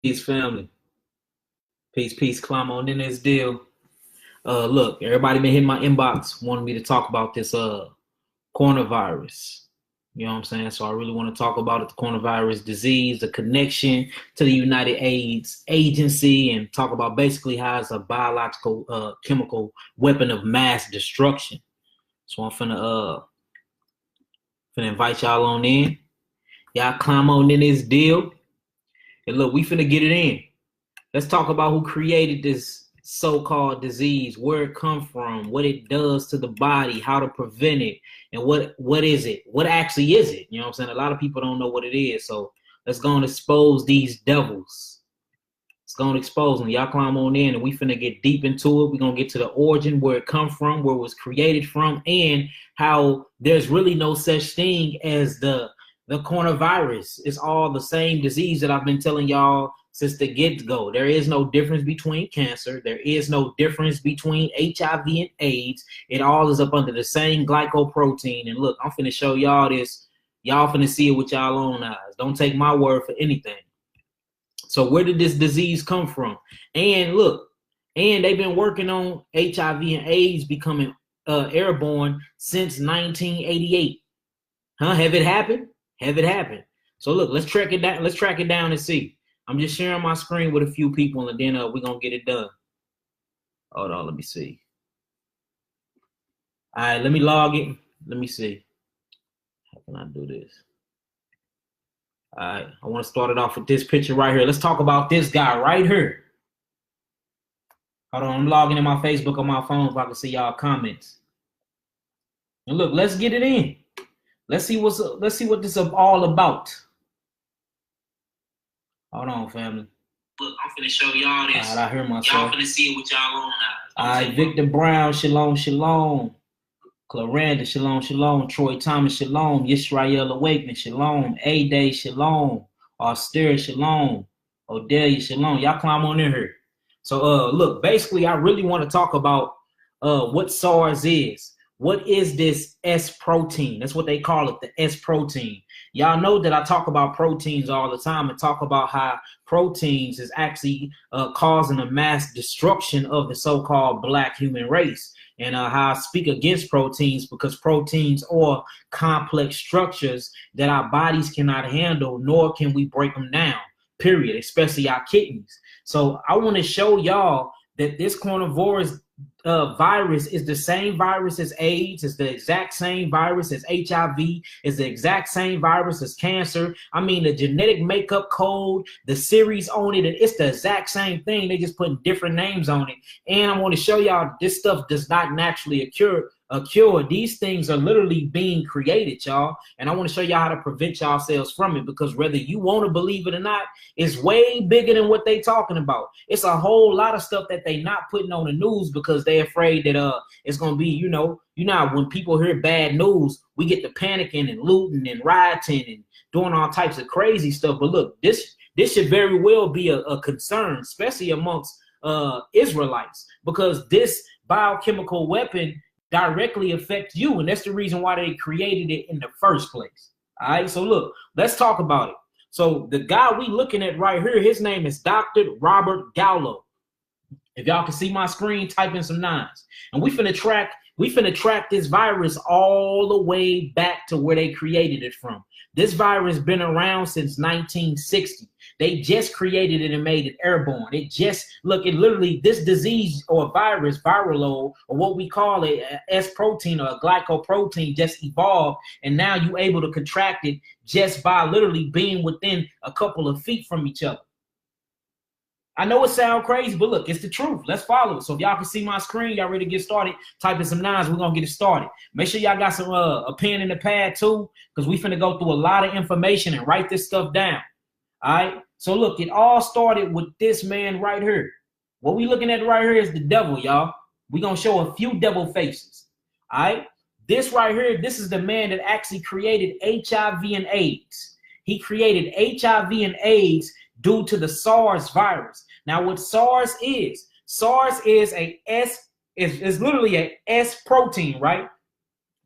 Peace, family. Peace, peace. Climb on in this deal. Look, everybody been hitting my inbox wanting me to talk about this coronavirus. You know what I'm saying? So I really want to talk about it, the coronavirus disease, the connection to the United AIDS Agency, and talk about basically how it's a biological chemical weapon of mass destruction. So I'm finna invite y'all on in. Y'all climb on in this deal. And look, we finna get it in. Let's talk about who created this so-called disease, where it come from, what it does to the body, how to prevent it, and what is it? What actually is it? You know what I'm saying? A lot of people don't know what it is. So let's go and expose these devils. Let's go and expose them. Y'all climb on in and we finna get deep into it. We're gonna get to the origin, where it come from, where it was created from, and how there's really no such thing as the coronavirus. It's all the same disease that I've been telling y'all since the get-go. There is no difference between cancer. There is no difference between HIV and AIDS. It all is up under the same glycoprotein. And look, I'm finna show y'all this. Y'all finna see it with y'all own eyes. Don't take my word for anything. So where did this disease come from? And look, and they've been working on HIV and AIDS becoming airborne since 1988. Have it happened? Have it happened? So look, let's track it down. Let's track it down and see. I'm just sharing my screen with a few people, and then we're going to get it done. Hold on, let me see. All right, let me log in. Let me see. How can I do this? All right, I want to start it off with this picture right here. Let's talk about this guy right here. Hold on, I'm logging in my Facebook on my phone so I can see y'all comments. And look, let's get it in. Let's see what this is all about. Hold on, family. Look, I'm finna show y'all this. All right, I hear myself. Y'all finna see it with y'all own eyes. All right, Victor Brown, shalom, shalom. Clarenda, shalom, shalom. Troy Thomas, shalom. Yisrael Awakening, shalom. A-Day, shalom. Austere, shalom. Odelia, shalom. Y'all climb on in here. So, look, basically, I really want to talk about what SARS is. What is this S protein? That's what they call it, the S protein. Y'all know that I talk about proteins all the time and talk about how proteins is actually causing a mass destruction of the so-called black human race. And how I speak against proteins because proteins are complex structures that our bodies cannot handle, nor can we break them down, period, especially our kidneys. So I want to show y'all that this coronavirus virus is the same virus as AIDS, is the exact same virus as HIV, is the exact same virus as cancer. I mean, the genetic makeup code, the series on it, it's the exact same thing. They just putting different names on it. And I want to show y'all this stuff does not naturally occur. These things are literally being created, y'all. And I want to show y'all how to prevent yourselves from it, because whether you want to believe it or not, it's way bigger than what they talking about. It's a whole lot of stuff that they not putting on the news because they're afraid that it's gonna be, you know when people hear bad news, we get to panicking and looting and rioting and doing all types of crazy stuff. But look, this should very well be a concern, especially amongst Israelites, because this biochemical weapon directly affects you, and that's the reason why they created it in the first place. All right, so look, let's talk about it. So the guy we looking at right here, his name is Dr. Robert Gallo. If y'all can see my screen, type in some nines. And we finna track this virus all the way back to where they created it from. This virus been around since 1960. They just created it and made it airborne. It literally, this disease or virus, viral load, or what we call it, S protein or a glycoprotein, just evolved. And now you're able to contract it just by literally being within a couple of feet from each other. I know it sounds crazy, but look, it's the truth. Let's follow it. So if y'all can see my screen, y'all ready to get started, type in some nines. We're going to get it started. Make sure y'all got some a pen and a pad too, because we finna go through a lot of information and write this stuff down. All right? So look, it all started with this man right here. What we looking at right here is the devil, y'all. We're going to show a few devil faces. All right? This right here, this is the man that actually created HIV and AIDS. He created HIV and AIDS due to the SARS virus. Now, what SARS is is literally a S protein, right?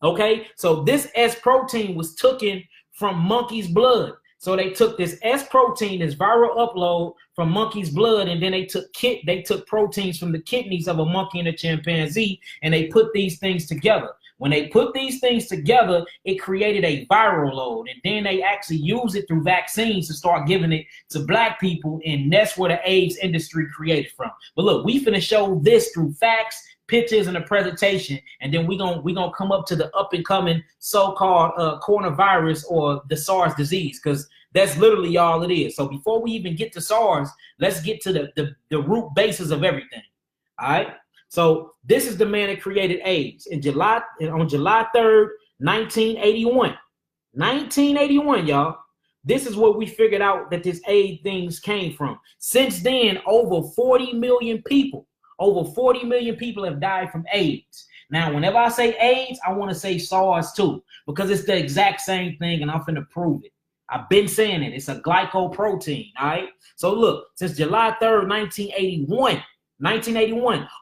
Okay, so this S protein was taken from monkey's blood. So they took this S protein, this viral upload from monkey's blood, and then they took proteins from the kidneys of a monkey and a chimpanzee, and they put these things together. When they put these things together, it created a viral load, and then they actually use it through vaccines to start giving it to black people, and that's where the AIDS industry created from. But look, we finna show this through facts, pictures, and a presentation, and then we gonna come up to the up and coming so-called coronavirus or the SARS disease, because that's literally all it is. So before we even get to SARS, let's get to the root basis of everything. All right. So this is the man that created AIDS on July 3rd, 1981. 1981, y'all. This is what we figured out that this AIDS things came from. Since then, over 40 million people have died from AIDS. Now, whenever I say AIDS, I want to say SARS too, because it's the exact same thing, and I'm finna prove it. I've been saying it. It's a glycoprotein, all right? So look, since July 3rd, 1981,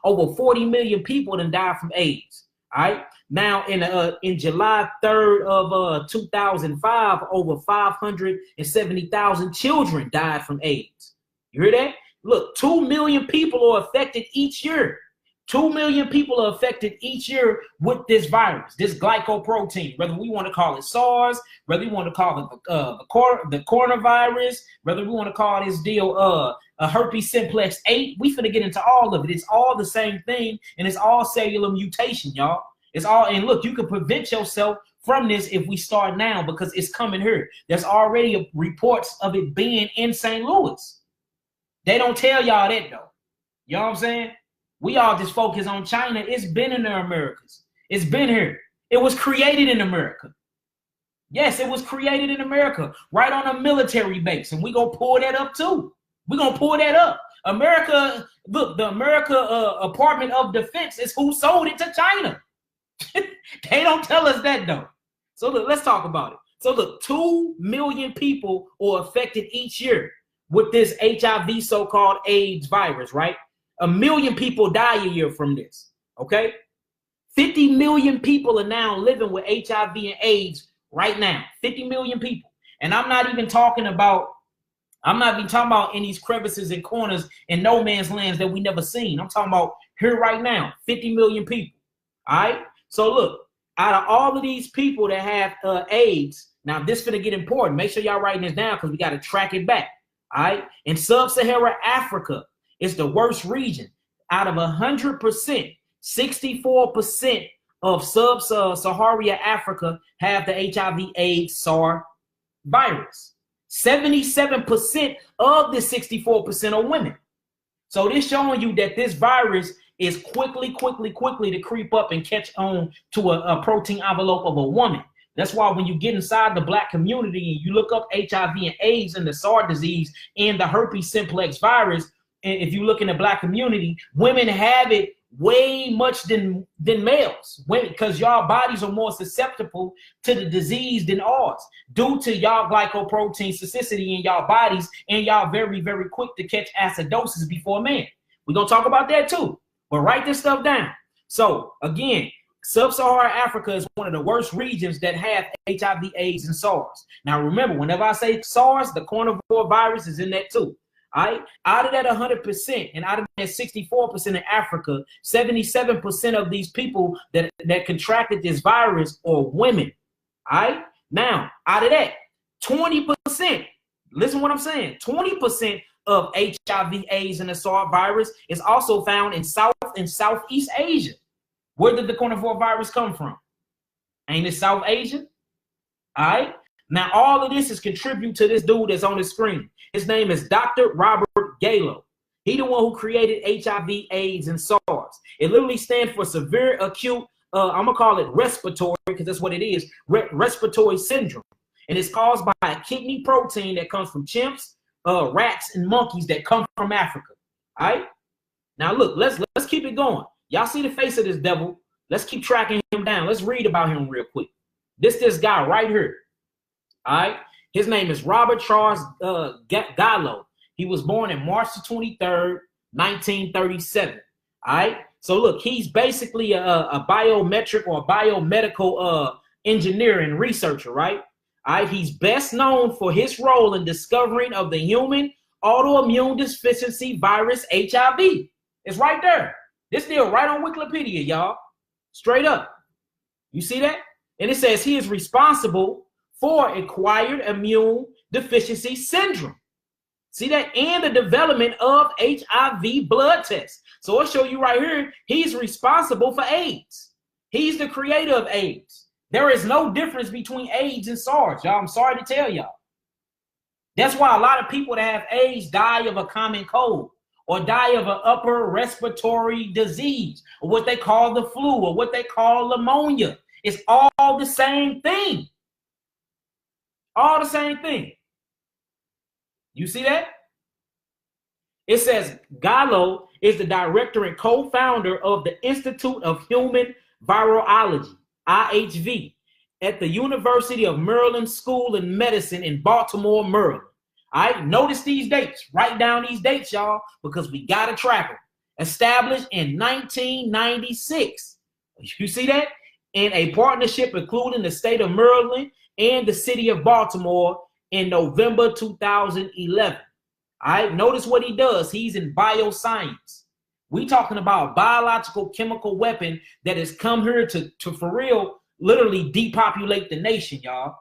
over 40 million people have died from AIDS, all right? Now, in July 3rd of 2005, over 570,000 children died from AIDS. You hear that? Look, 2 million people are affected each year. 2 million people are affected each year with this virus, this glycoprotein, whether we want to call it SARS, whether we want to call it the coronavirus, whether we want to call this deal a herpes simplex 8. We finna get into all of it. It's all the same thing, and it's all cellular mutation, y'all. It's all, and look, you can prevent yourself from this if we start now, because it's coming here. There's already reports of it being in St. Louis. They don't tell y'all that though. You know what I'm saying? We all just focus on China. It's been in the Americas. It's been here. It was created in America. Yes, it was created in America, right on a military base. And we're going to pull that up too. We're going to pull that up. America, look, the America Department of Defense is who sold it to China. They don't tell us that though. So look, let's talk about it. So look, 2 million people are affected each year with this HIV so-called AIDS virus, right? 1 million people die a year from this, okay? 50 million people are now living with HIV and AIDS right now. 50 million people. And I'm not even talking about in these crevices and corners and no man's lands that we never seen. I'm talking about here right now, 50 million people, all right? So look, out of all of these people that have AIDS, now this is going to get important. Make sure y'all writing this down because we got to track it back, all right? In sub-Saharan Africa, it's the worst region. Out of 100%, 64% of sub-Saharan Africa have the HIV/AIDS SARS virus. 77% of the 64% are women. So this showing you that this virus is quickly to creep up and catch on to a protein envelope of a woman. That's why when you get inside the black community and you look up HIV and AIDS and the SARS disease and the herpes simplex virus, and if you look in the black community, women have it way much than males, because y'all bodies are more susceptible to the disease than ours due to y'all glycoprotein toxicity in y'all bodies, and y'all very quick to catch acidosis before man. We're gonna talk about that too, but write this stuff down. So again, sub-Saharan Africa is one of the worst regions that have HIV, AIDS, and SARS. Now remember, whenever I say SARS, the coronavirus virus is in that too. All right, out of that 100% and out of that 64% in Africa, 77% of these people that contracted this virus are women. All right, now out of that, 20%, listen what I'm saying, 20% of HIV, AIDS, and the SARS virus is also found in South and Southeast Asia. Where did the coronavirus come from? Ain't it South Asia? All right. Now, all of this is contribute to this dude that's on the screen. His name is Dr. Robert Gallo. He the one who created HIV, AIDS, and SARS. It literally stands for severe acute, I'm going to call it respiratory, because that's what it is, respiratory syndrome. And it's caused by a kidney protein that comes from chimps, rats, and monkeys that come from Africa. All right? Now, look, let's keep it going. Y'all see the face of this devil. Let's keep tracking him down. Let's read about him real quick. This guy right here. All right. His name is Robert Charles Gallo. He was born in March 23rd, 1937. All right. So look, he's basically a biometric or biomedical engineer and researcher, right? All right, he's best known for his role in discovering of the human autoimmune deficiency virus HIV. It's right there. This deal right on Wikipedia, y'all. Straight up. You see that? And it says he is responsible for acquired immune deficiency syndrome. See that? And the development of HIV blood tests. So I'll show you right here, he's responsible for AIDS. He's the creator of AIDS. There is no difference between AIDS and SARS, y'all. I'm sorry to tell y'all. That's why a lot of people that have AIDS die of a common cold or die of an upper respiratory disease or what they call the flu or what they call pneumonia. It's all the same thing. All the same thing. You see that? It says Gallo is the director and co-founder of the Institute of Human Virology, IHV, at the University of Maryland School of Medicine in Baltimore, Maryland. All right, notice these dates. Write down these dates, y'all, because we got to track them. Established in 1996. You see that? In a partnership including the state of Maryland and the city of Baltimore in November 2011. All right, notice what he does. He's in bioscience. We talking about biological chemical weapon that has come here to for real, literally depopulate the nation, y'all.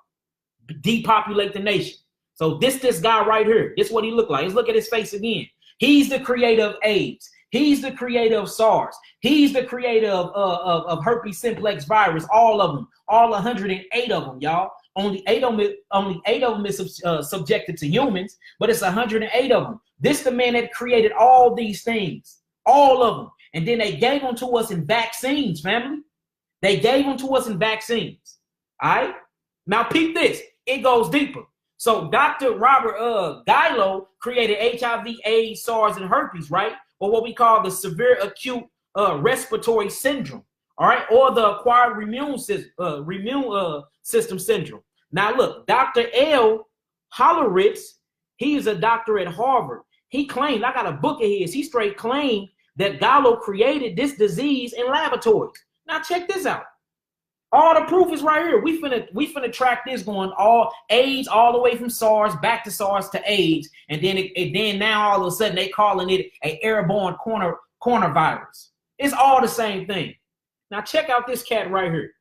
Depopulate the nation. So this guy right here, this is what he look like. Let's look at his face again. He's the creator of AIDS. He's the creator of SARS. He's the creator of herpes simplex virus, all of them, all 108 of them, y'all. Only eight of them is subjected to humans, but it's 108 of them. This the man that created all these things, all of them. And then they gave them to us in vaccines, family. They gave them to us in vaccines. All right. Now peep this. It goes deeper. So Dr. Robert Gallo created HIV, AIDS, SARS, and herpes, right? Or what we call the severe acute respiratory syndrome. All right, or the acquired immune system syndrome. Now look, Dr. L. Holleritz, he is a doctor at Harvard. He claimed, I got a book of his, he straight claimed that Gallo created this disease in laboratories. Now check this out. All the proof is right here. We finna track this going all AIDS all the way from SARS back to SARS to AIDS, and then now all of a sudden they calling it an airborne coronavirus. It's all the same thing. Now check out this cat right here.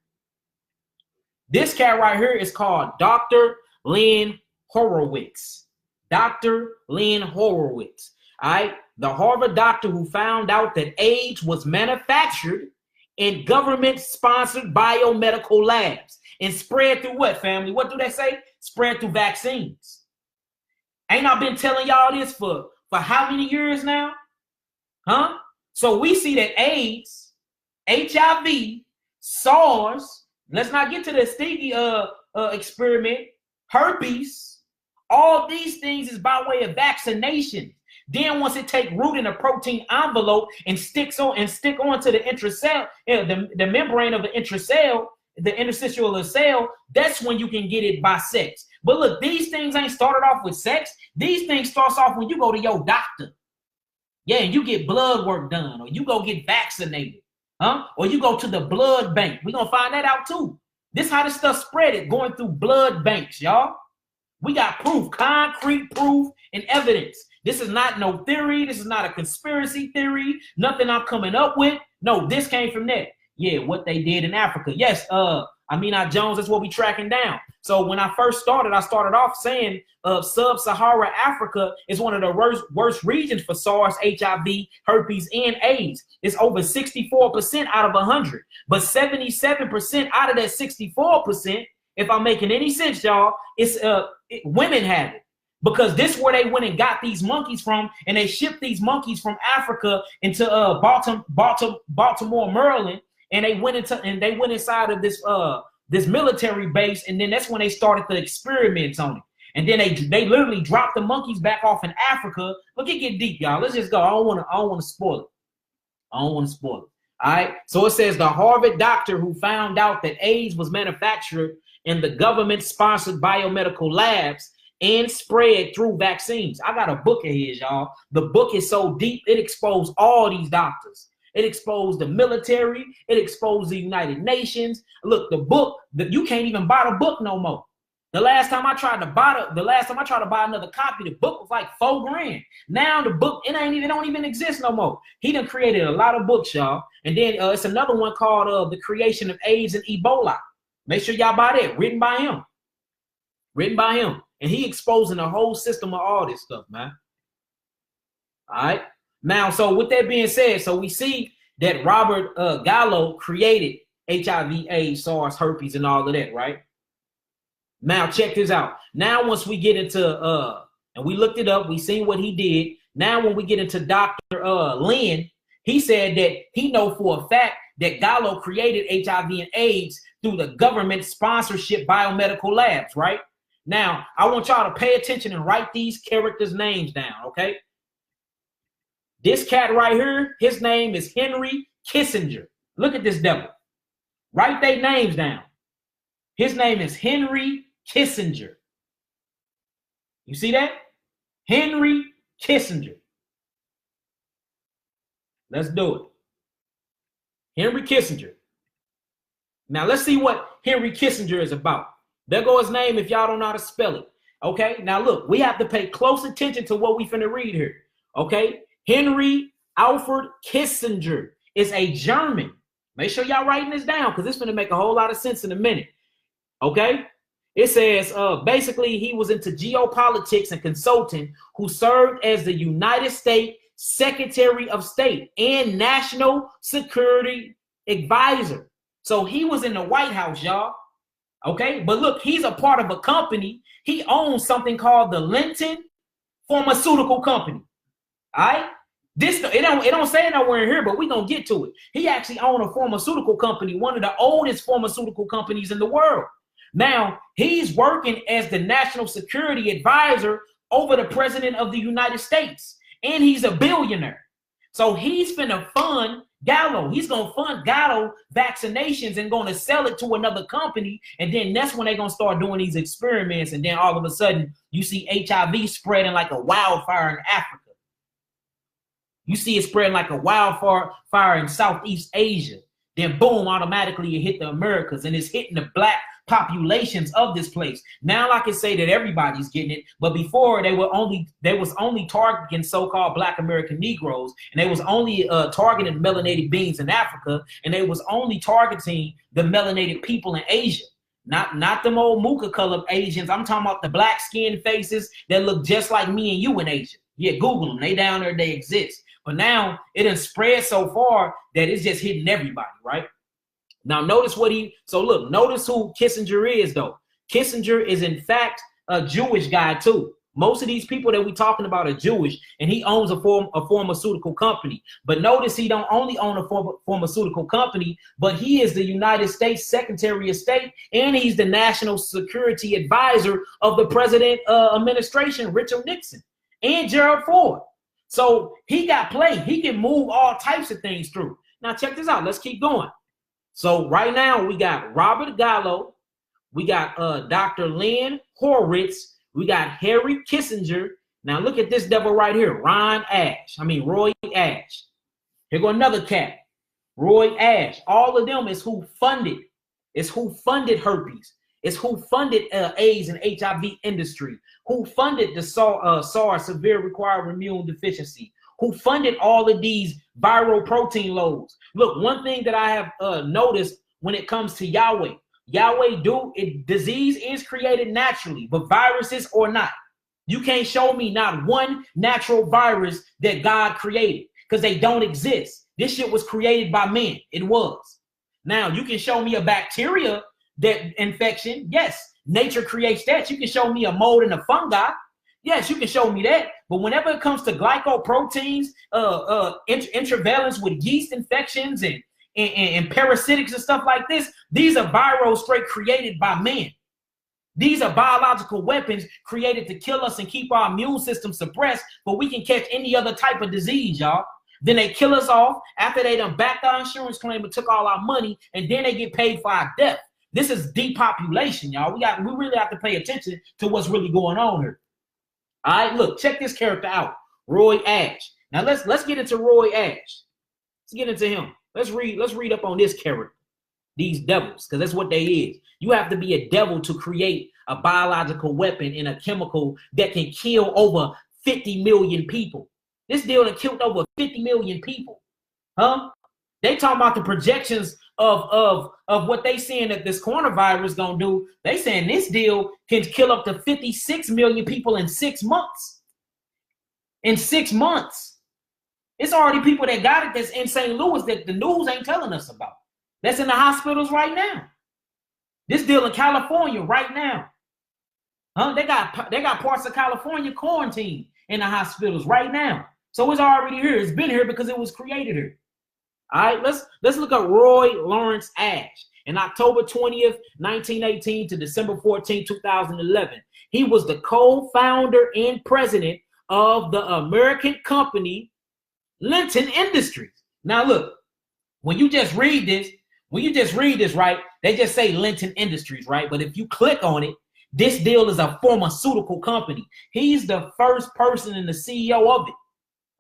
This cat right here is called Dr. Lynn Horowitz. Dr. Lynn Horowitz. All right, the Harvard doctor who found out that AIDS was manufactured in government-sponsored biomedical labs and spread through what, family? What do they say? Spread through vaccines. Ain't I been telling y'all this for how many years now? Huh? So we see that AIDS, HIV, SARS, let's not get to the stinky experiment, herpes, all these things is by way of vaccination. Then once it take root in a protein envelope and stick onto the intracell, the membrane of the intracell, the interstitial of the cell, that's when you can get it by sex. But look, these things ain't started off with sex. These things starts off when you go to your doctor. Yeah, and you get blood work done, or you go get vaccinated, huh? Or you go to the blood bank. We're gonna find that out too. This how this stuff spread it, going through blood banks, y'all. We got proof, concrete proof and evidence. This is not no theory. This is not a conspiracy theory. Nothing I'm coming up with. No, this came from that. Yeah, what they did in Africa. Yes, MELCHIZEDEK Jones, that's what we tracking down. So when I first started, I started off saying sub-Saharan Africa is one of the worst regions for SARS, HIV, herpes, and AIDS. It's over 64% out of 100. But 77% out of that 64%, if I'm making any sense, y'all, it's women have it. Because this is where they went and got these monkeys from, and they shipped these monkeys from Africa into Baltimore, Maryland, and they went inside of this military base, and then that's when they started the experiments on it. And then they literally dropped the monkeys back off in Africa. Look, it get deep, y'all. Let's just go. I don't want to spoil it. All right. So it says the Harvard doctor who found out that AIDS was manufactured in the government-sponsored biomedical labs and spread through vaccines. I got a book of his, y'all. The book is so deep, it exposed all these doctors. It exposed the military. It exposed the United Nations. Look, the book, you can't even buy the book no more. The last time I tried to buy another copy, the book was like $4,000. Now the book, it don't even exist no more. He done created a lot of books, y'all. And then it's another one called The Creation of AIDS and Ebola. Make sure y'all buy that. Written by him. And he exposing the whole system of all this stuff, man. All right. Now, so with that being said, so we see that Robert Gallo created HIV, AIDS, SARS, herpes, and all of that, right? Now, check this out. Now, once we get into, and we looked it up, we seen what he did. Now, when we get into Dr. Lynn, he said that he know for a fact that Gallo created HIV and AIDS through the government sponsorship biomedical labs, right? Now, I want y'all to pay attention and write these characters' names down, okay? This cat right here, his name is Henry Kissinger. Look at this devil. Write their names down. His name is Henry Kissinger. You see that? Henry Kissinger. Let's do it. Henry Kissinger. Now let's see what Henry Kissinger is about. There goes his name if y'all don't know how to spell it. Okay, now look, we have to pay close attention to what we finna read here. Okay, Henry Alfred Kissinger is a German. Make sure y'all writing this down because it's gonna make a whole lot of sense in a minute. Okay, it says basically he was into geopolitics and consulting who served as the United States Secretary of State and National Security Advisor. So he was in the White House, y'all. Okay, but look, he's a part of a company. He owns something called the Linton Pharmaceutical Company. All right, this it don't say it nowhere in here, but we're gonna get to it. He actually owns a pharmaceutical company, one of the oldest pharmaceutical companies in the world. Now he's working as the National Security Advisor over the President of the United States, and he's a billionaire. So he's finna fund Gallo. He's gonna fund Gallo vaccinations and gonna sell it to another company, and then that's when they're gonna start doing these experiments, and then all of a sudden you see HIV spreading like a wildfire in Africa. You see it spreading like a wildfire in Southeast Asia. Then boom, automatically it hit the Americas, and it's hitting the black populations of this place. Now I can say that everybody's getting it, but before they was only targeting so-called Black American Negroes, and they was only targeting melanated beings in Africa, and they was only targeting the melanated people in Asia. Not them old mocha colored Asians. I'm talking about the black skinned faces that look just like me and you in Asia. Yeah, Google them. They down there, they exist. But now it done spread so far that it's just hitting everybody, right? Now notice notice who Kissinger is though. Kissinger is in fact a Jewish guy too. Most of these people that we talking about are Jewish, and he owns a pharmaceutical company. But notice he don't only own a pharmaceutical company, but he is the United States Secretary of State, and he's the National Security Advisor of the President administration, Richard Nixon and Gerald Ford. So he got play. He can move all types of things through. Now check this out. Let's keep going. So right now we got Robert Gallo, we got Dr. Lynn Horowitz, we got Harry Kissinger. Now look at this devil right here, Roy Ash. Here go another cat, Roy Ash. All of them is who funded herpes. It's who funded AIDS and HIV industry, who funded the SARS, severe acquired immune deficiency, who funded all of these viral protein loads. Look, one thing that I have noticed when it comes to Yahweh, disease is created naturally, but viruses or not. You can't show me not one natural virus that God created because they don't exist. This shit was created by men. It was. Now, you can show me a bacteria that infection. Yes, nature creates that. You can show me a mold and a fungi. Yes, you can show me that. But whenever it comes to glycoproteins, intervalence with yeast infections and parasitics and stuff like this, these are viral straight created by men. These are biological weapons created to kill us and keep our immune system suppressed, but we can catch any other type of disease, y'all. Then they kill us off after they done backed our insurance claim and took all our money, and then they get paid for our death. This is depopulation, y'all. We really have to pay attention to what's really going on here. All right, look, check this character out, Roy Ash. Now let's get into Roy Ash. Let's get into him. Let's read up on this character. these devils, because that's what they is. You have to be a devil to create a biological weapon and a chemical that can kill over 50 million people. This deal that killed over 50 million people. Huh? They talking about the projections of what they saying that this coronavirus gonna do. They saying this deal can kill up to 56 million people in 6 months. In 6 months. It's already people that got it that's in St. Louis that the news ain't telling us about. That's in the hospitals right now. This deal in California right now. Huh? They got parts of California quarantined in the hospitals right now. So it's already here. It's been here because it was created here. All right, let's look at Roy Lawrence Ash. In October 20th, 1918 to December 14, 2011, he was the co-founder and president of the American company Linton Industries. Now look, when you just read this, right, they just say Linton Industries, right? But if you click on it, this deal is a pharmaceutical company. He's the first person and the CEO of it.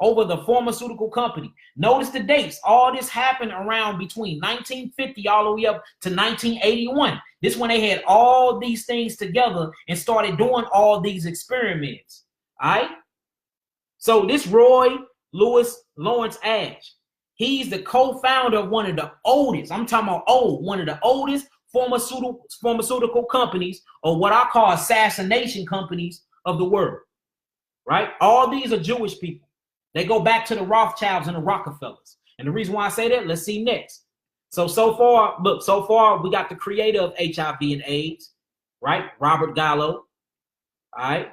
Over the pharmaceutical company. Notice the dates. All this happened around between 1950 all the way up to 1981. This when they had all these things together and started doing all these experiments. All right. So this Roy Lawrence Ash, he's the co-founder of one of the oldest, I'm talking about one of the oldest pharmaceutical companies, or what I call assassination companies of the world. Right. All these are Jewish people. They go back to the Rothschilds and the Rockefellers. And the reason why I say that, let's see next. So far, we got the creator of HIV and AIDS, right? Robert Gallo. All right.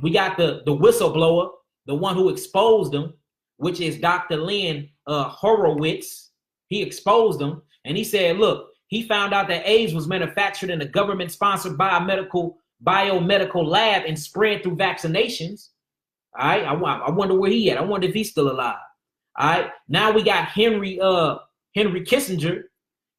We got the whistleblower, the one who exposed them, which is Dr. Lynn Horowitz. He exposed them. And he said, look, he found out that AIDS was manufactured in a government-sponsored biomedical lab and spread through vaccinations. All right, I wonder where he at. I wonder if he's still alive. All right, now we got Henry Kissinger.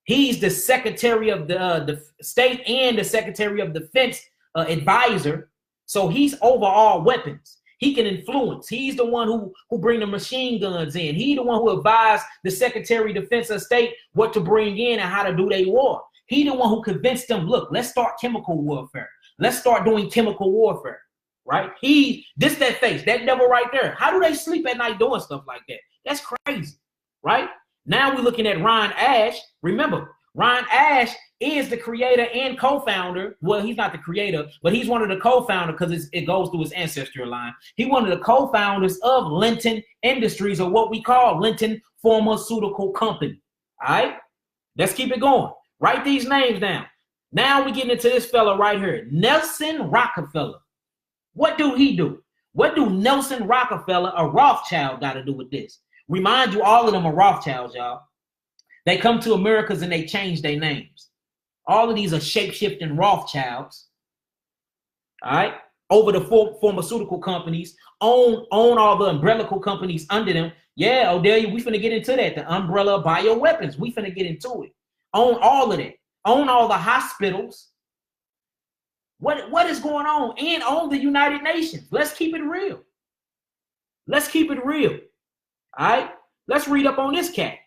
He's the Secretary of the State and the Secretary of Defense advisor. So he's over all weapons. He can influence. He's the one who bring the machine guns in. He's the one who advised the Secretary of Defense of State what to bring in and how to do their war. He the one who convinced them, look, let's start chemical warfare. Let's start doing chemical warfare. Right? That face, that devil right there. How do they sleep at night doing stuff like that? That's crazy. Right? Now we're looking at Ron Ash. Remember, Ron Ash is the creator and co-founder. Well, he's not the creator, but he's one of the co-founders because it goes through his ancestral line. He's one of the co-founders of Linton Industries, or what we call Linton Pharmaceutical Company. All right? Let's keep it going. Write these names down. Now we're getting into this fella right here, Nelson Rockefeller. What do he do? What do Nelson Rockefeller, a Rothschild, got to do with this? Remind you, all of them are Rothschilds, y'all. They come to Americas and they change their names. All of these are shape-shifting Rothschilds. All right? Over the pharmaceutical companies, own all the umbrella companies under them. Yeah, Odelia, we finna get into that. The umbrella bioweapons, we finna get into it. Own all of that. Own all the hospitals. What is going on? And own the United Nations. Let's keep it real. Let's keep it real. All right. Let's read up on this cat.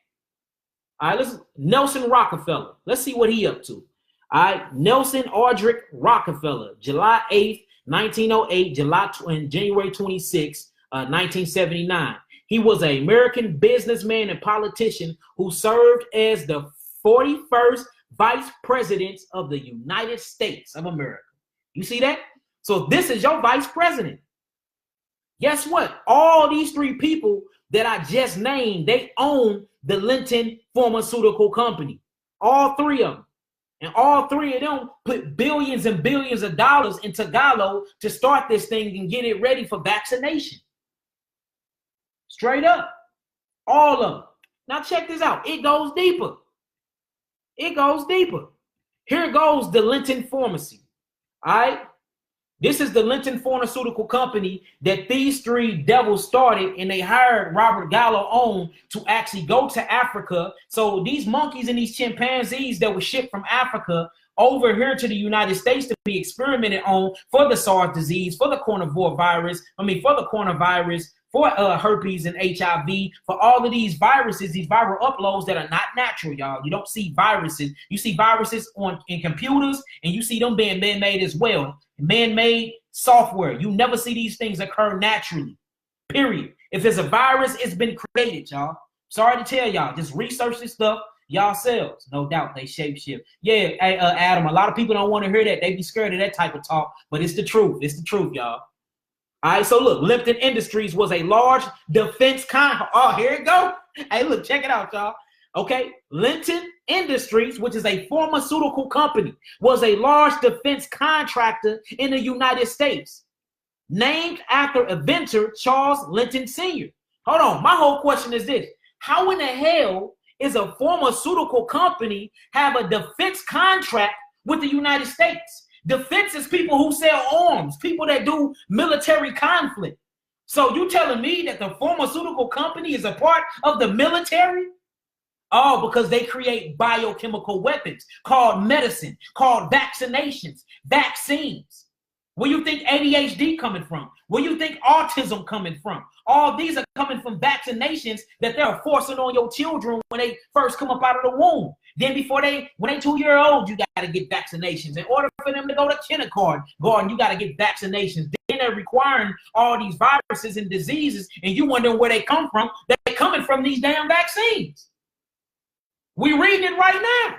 All right. Nelson Rockefeller. Let's see what he up to. All right. Nelson Aldrich Rockefeller, July 8th, 1908, January 26th, 1979. He was an American businessman and politician who served as the 41st Vice President of the United States of America. You see that? So this is your vice president. Guess what? All these three people that I just named, they own the Linton Pharmaceutical Company. All three of them. And all three of them put billions and billions of dollars into Gallo to start this thing and get it ready for vaccination. Straight up. All of them. Now check this out. It goes deeper. It goes deeper. Here goes the Linton Pharmacy. All right. This is the Linton Pharmaceutical Company that these three devils started, and they hired Robert Gallo on to actually go to Africa. So these monkeys and these chimpanzees that were shipped from Africa over here to the United States to be experimented on for the SARS disease, for the coronavirus, for herpes and HIV, for all of these viruses, these viral uploads that are not natural, y'all. You don't see viruses. You see viruses in computers, and you see them being man-made as well. Man-made software. You never see these things occur naturally, period. If there's a virus, it's been created, y'all. Sorry to tell y'all. Just research this stuff yourselves. No doubt they shapeshift. Yeah, hey, Adam, a lot of people don't want to hear that. They be scared of that type of talk, but it's the truth. It's the truth, y'all. All right, so look, Linton Industries was a large defense Oh, here it go. Hey, look, check it out, y'all. Okay, Linton Industries, which is a pharmaceutical company, was a large defense contractor in the United States, named after inventor Charles Linton Sr. Hold on, my whole question is this. How in the hell is a pharmaceutical company have a defense contract with the United States? Defense is people who sell arms, people that do military conflict. So you telling me that the pharmaceutical company is a part of the military? Oh, because they create biochemical weapons called medicine, called vaccinations, vaccines. Where you think ADHD coming from? Where you think autism coming from? All these are coming from vaccinations that they're forcing on your children when they first come up out of the womb. Then when they 2 years old, you got to get vaccinations. In order for them to go to kindergarten, you got to get vaccinations. Then they're requiring all these viruses and diseases, and you wondering where they come from. They're coming from these damn vaccines. We reading it right now.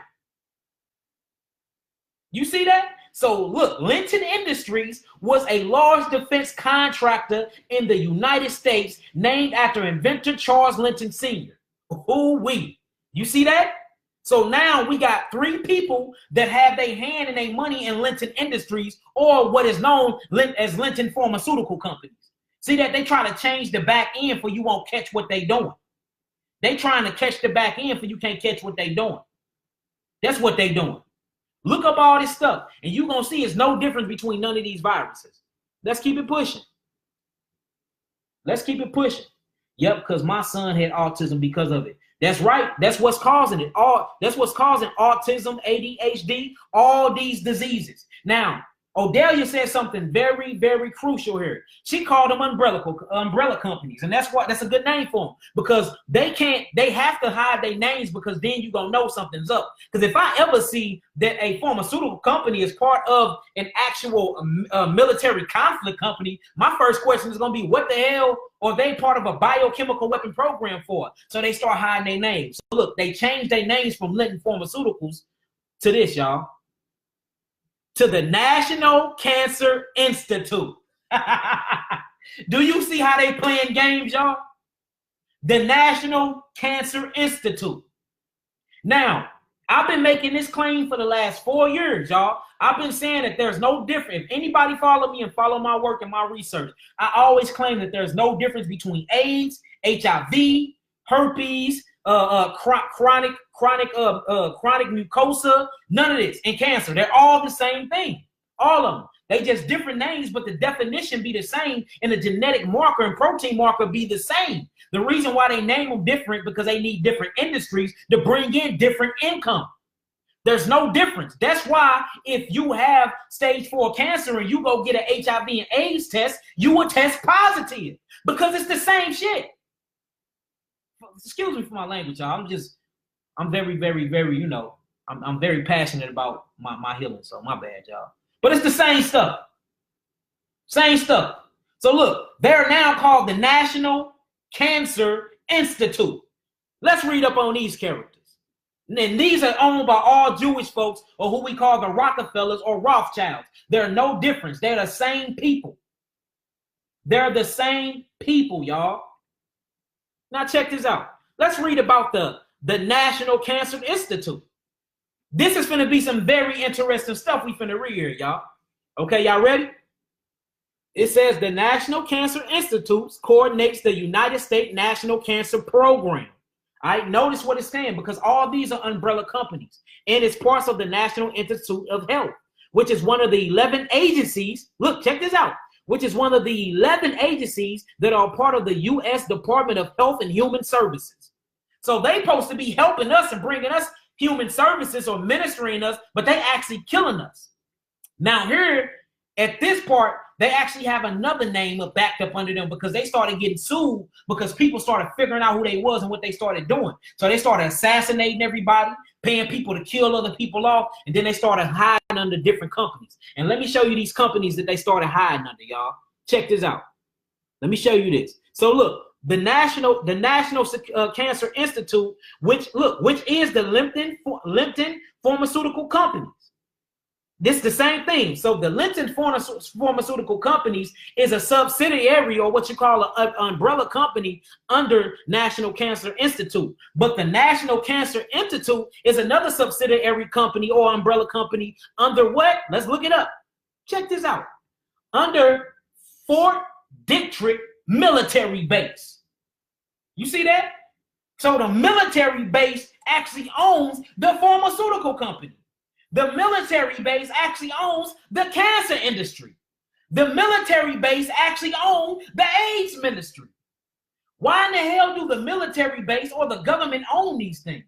You see that? So look, Linton Industries was a large defense contractor in the United States named after inventor Charles Linton Sr. Ooh-wee. You see that? So now we got 3 people that have their hand and their money in Linton Industries, or what is known as Linton Pharmaceutical Companies. See that? They try to change the back end for you won't catch what they doing. They trying to catch the back end for you can't catch what they doing. That's what they doing. Look up all this stuff, and you're going to see it's no difference between none of these viruses. Let's keep it pushing. Let's keep it pushing. Yep, because my son had autism because of it. That's right. That's what's causing it. That's what's causing autism, ADHD, all these diseases. Now, Odelia said something very, very crucial here. She called them umbrella companies, and that's a good name for them, because they have to hide their names, because then you're gonna know something's up. Because if I ever see that a pharmaceutical company is part of an actual military conflict company, my first question is gonna be, what the hell are they part of a biochemical weapon program for? So they start hiding their names. So look, they changed their names from Linton Pharmaceuticals to this, y'all. To the National Cancer Institute. Do you see how they playing games, y'all? The National Cancer Institute. Now, I've been making this claim for the last 4 years, y'all. I've been saying that there's no difference. If anybody follow me and follow my work and my research, I always claim that there's no difference between AIDS, HIV, herpes, chronic mucosa, none of this, and cancer. They're all the same thing. All of them. They just different names, but the definition be the same, and the genetic marker and protein marker be the same. The reason why they name them different, because they need different industries to bring in different income. There's no difference. That's why if you have stage 4 cancer and you go get an HIV and AIDS test, you will test positive, because it's the same shit. Excuse me for my language, y'all. I'm very, very, very, I'm very passionate about my healing, so my bad, y'all. But it's the same stuff. Same stuff. So look, they're now called the National Cancer Institute. Let's read up on these characters. And these are owned by all Jewish folks, or who we call the Rockefellers or Rothschilds. They're no difference. They're the same people. They're the same people, y'all. Now check this out. Let's read about the National Cancer Institute. This is going to be some very interesting stuff we finna read here, y'all. Okay, y'all ready? It says the National Cancer Institute coordinates the United States National Cancer Program. All right, notice what it's saying, because all these are umbrella companies, and it's parts of the National Institute of Health, which is one of the 11 agencies. Look, check this out. Which is one of the 11 agencies that are part of the U.S. Department of Health and Human Services. So they supposed to be helping us and bringing us human services or ministering us, but they actually killing us. Now here, At this part, they actually have another name backed up under them because they started getting sued because people started figuring out who they was and what they started doing. So they started assassinating everybody, paying people to kill other people off, and then they started hiding under different companies. And let me show you these companies that they started hiding under, y'all. Check this out. Let me show you this. So look, the National Cancer Institute, which is the Lipton Pharmaceutical Companies. This is the same thing. So the Lipton Pharmaceutical Companies is a subsidiary, or what you call an umbrella company under National Cancer Institute. But the National Cancer Institute is another subsidiary company or umbrella company under what? Let's look it up. Check this out. Under Fort Detrick Military Base. You see that? So the military base actually owns the pharmaceutical company. The military base actually owns the cancer industry. The military base actually owns the AIDS ministry. Why in the hell do the military base or the government own these things?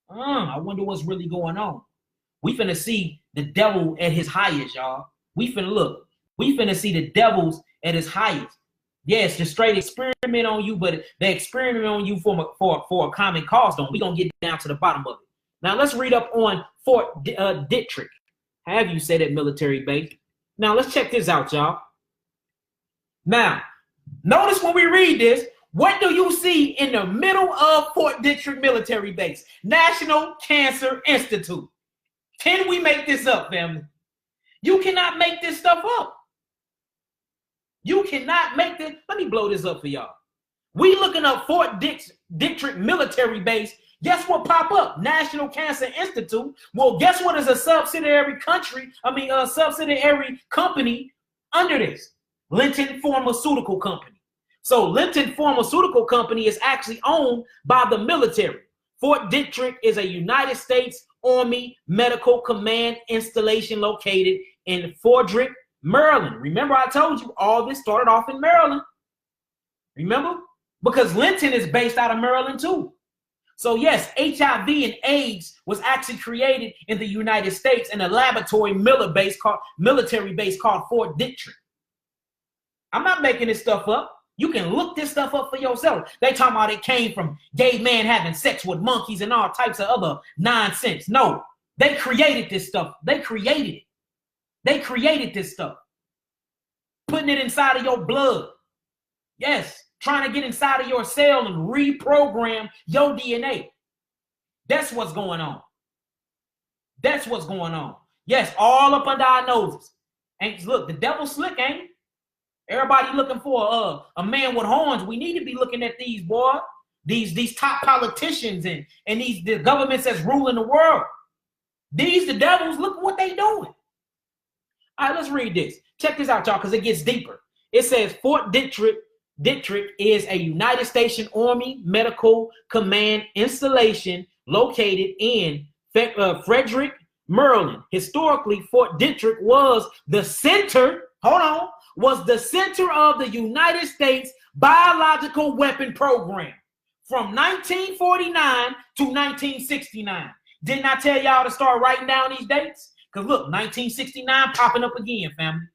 I wonder what's really going on. We finna see the devil at his highest, y'all. We finna see the devils at his highest. Yes, just straight experiment on you, but they experiment on you for a common cause. We're gonna get down to the bottom of it. Now let's read up on Fort Detrick. Have you said that military base? Now let's check this out, y'all. Now, notice when we read this, what do you see in the middle of Fort Detrick military base? National Cancer Institute. Can we make this up, family? You cannot make this stuff up. You cannot make this. Let me blow this up for y'all. We looking up Fort Detrick military base. Guess what pop up? National Cancer Institute. Well, guess what is a subsidiary company under this? Lipton Pharmaceutical Company. So Lipton Pharmaceutical Company is actually owned by the military. Fort Detrick is a United States Army Medical Command installation located in Frederick, Maryland. Remember I told you all this started off in Maryland. Remember? Because Lipton is based out of Maryland too. So yes, HIV and AIDS was actually created in the United States in a laboratory military base called Fort Detrick. I'm not making this stuff up. You can look this stuff up for yourself. They talking about it came from gay men having sex with monkeys and all types of other nonsense. No, they created this stuff. They created it. They created this stuff. Putting it inside of your blood. Yes. Trying to get inside of your cell and reprogram your DNA. That's what's going on. That's what's going on. Yes, all up under our noses. And look, the devil's slick, ain't it? Everybody looking for a man with horns. We need to be looking at these, boy. These top politicians and the governments that's ruling the world. The devils, look what they doing. All right, let's read this. Check this out, y'all, because it gets deeper. It says Fort Detrick is a United States Army Medical Command installation located in Frederick, Maryland. Historically, Fort Detrick was the center, was the center of the United States biological weapon program from 1949 to 1969. Didn't I tell y'all to start writing down these dates? Because look, 1969 popping up again, family.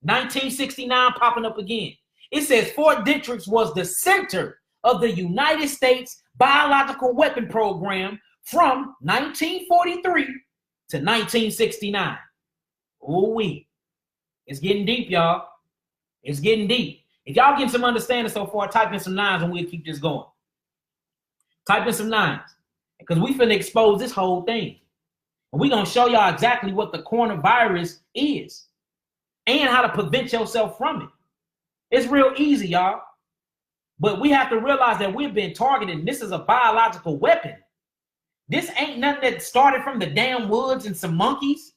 1969 popping up again. It says Fort Detrick was the center of the United States biological weapon program from 1943 to 1969. Ooh-wee. It's getting deep, y'all. It's getting deep. If y'all getting some understanding so far, type in some nines and we'll keep this going. Type in some nines. Because we finna expose this whole thing. And we're going to show y'all exactly what the coronavirus is and how to prevent yourself from it. It's real easy, y'all. But we have to realize that we've been targeted. This is a biological weapon. This ain't nothing that started from the damn woods and some monkeys.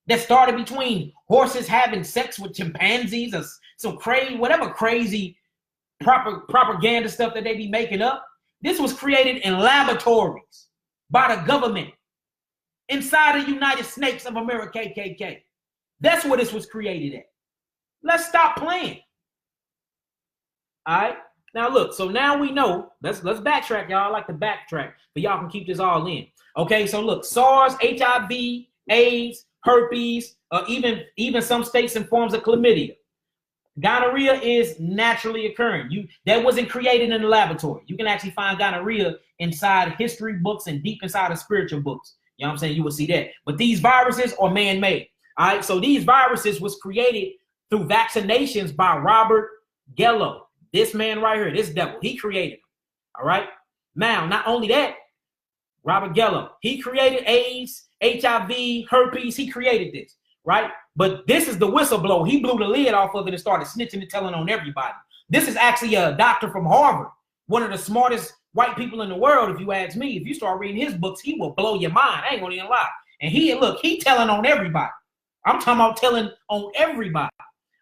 That started between horses having sex with chimpanzees or some crazy propaganda stuff that they be making up. This was created in laboratories by the government inside the United States of America, KKK. That's where this was created at. Let's stop playing. All right. Now look, so now we know. Let's backtrack, y'all. I like to backtrack, but y'all can keep this all in. Okay, so look, SARS, HIV, AIDS, herpes, even some states in forms of chlamydia. Gonorrhea is naturally occurring. That wasn't created in the laboratory. You can actually find gonorrhea inside history books and deep inside of spiritual books. You know what I'm saying? You will see that. But these viruses are man-made. All right. So these viruses was created through vaccinations by Robert Gallo. This man right here, this devil, he created them. All right. Now, not only that, Robert Gallo, he created AIDS, HIV, herpes. He created this. Right. But this is the whistleblower. He blew the lid off of it and started snitching and telling on everybody. This is actually a doctor from Harvard, one of the smartest white people in the world, if you ask me. If you start reading his books, he will blow your mind. I ain't gonna even lie. And he telling on everybody. I'm talking about telling on everybody.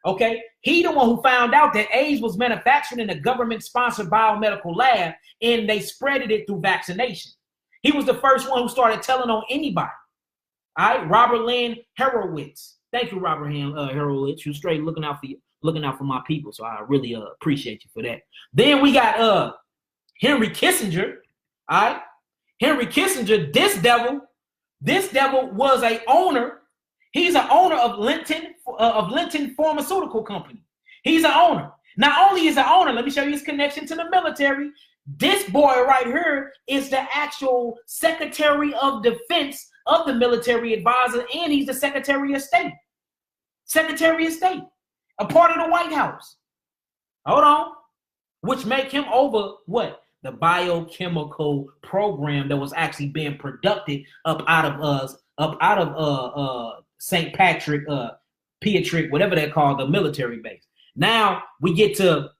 Okay. He the one who found out that AIDS was manufactured in a government-sponsored biomedical lab, and they spreaded it through vaccination. He was the first one who started telling on anybody. All right, Robert Lynn Horowitz. Thank you, Robert Horowitz. You're straight looking out for my people. So I really appreciate you for that. Then we got Henry Kissinger. All right, Henry Kissinger. This devil was a owner. He's an owner of Linton Pharmaceutical Company. He's an owner. Not only is an owner, let me show you his connection to the military. This boy right here is the actual Secretary of Defense of the military advisor, and he's the Secretary of State. Secretary of State, a part of the White House. Hold on. Which make him over what? The biochemical program that was actually being produced up out of St. Patrick, Pietrick, whatever they call the military base. Now we get to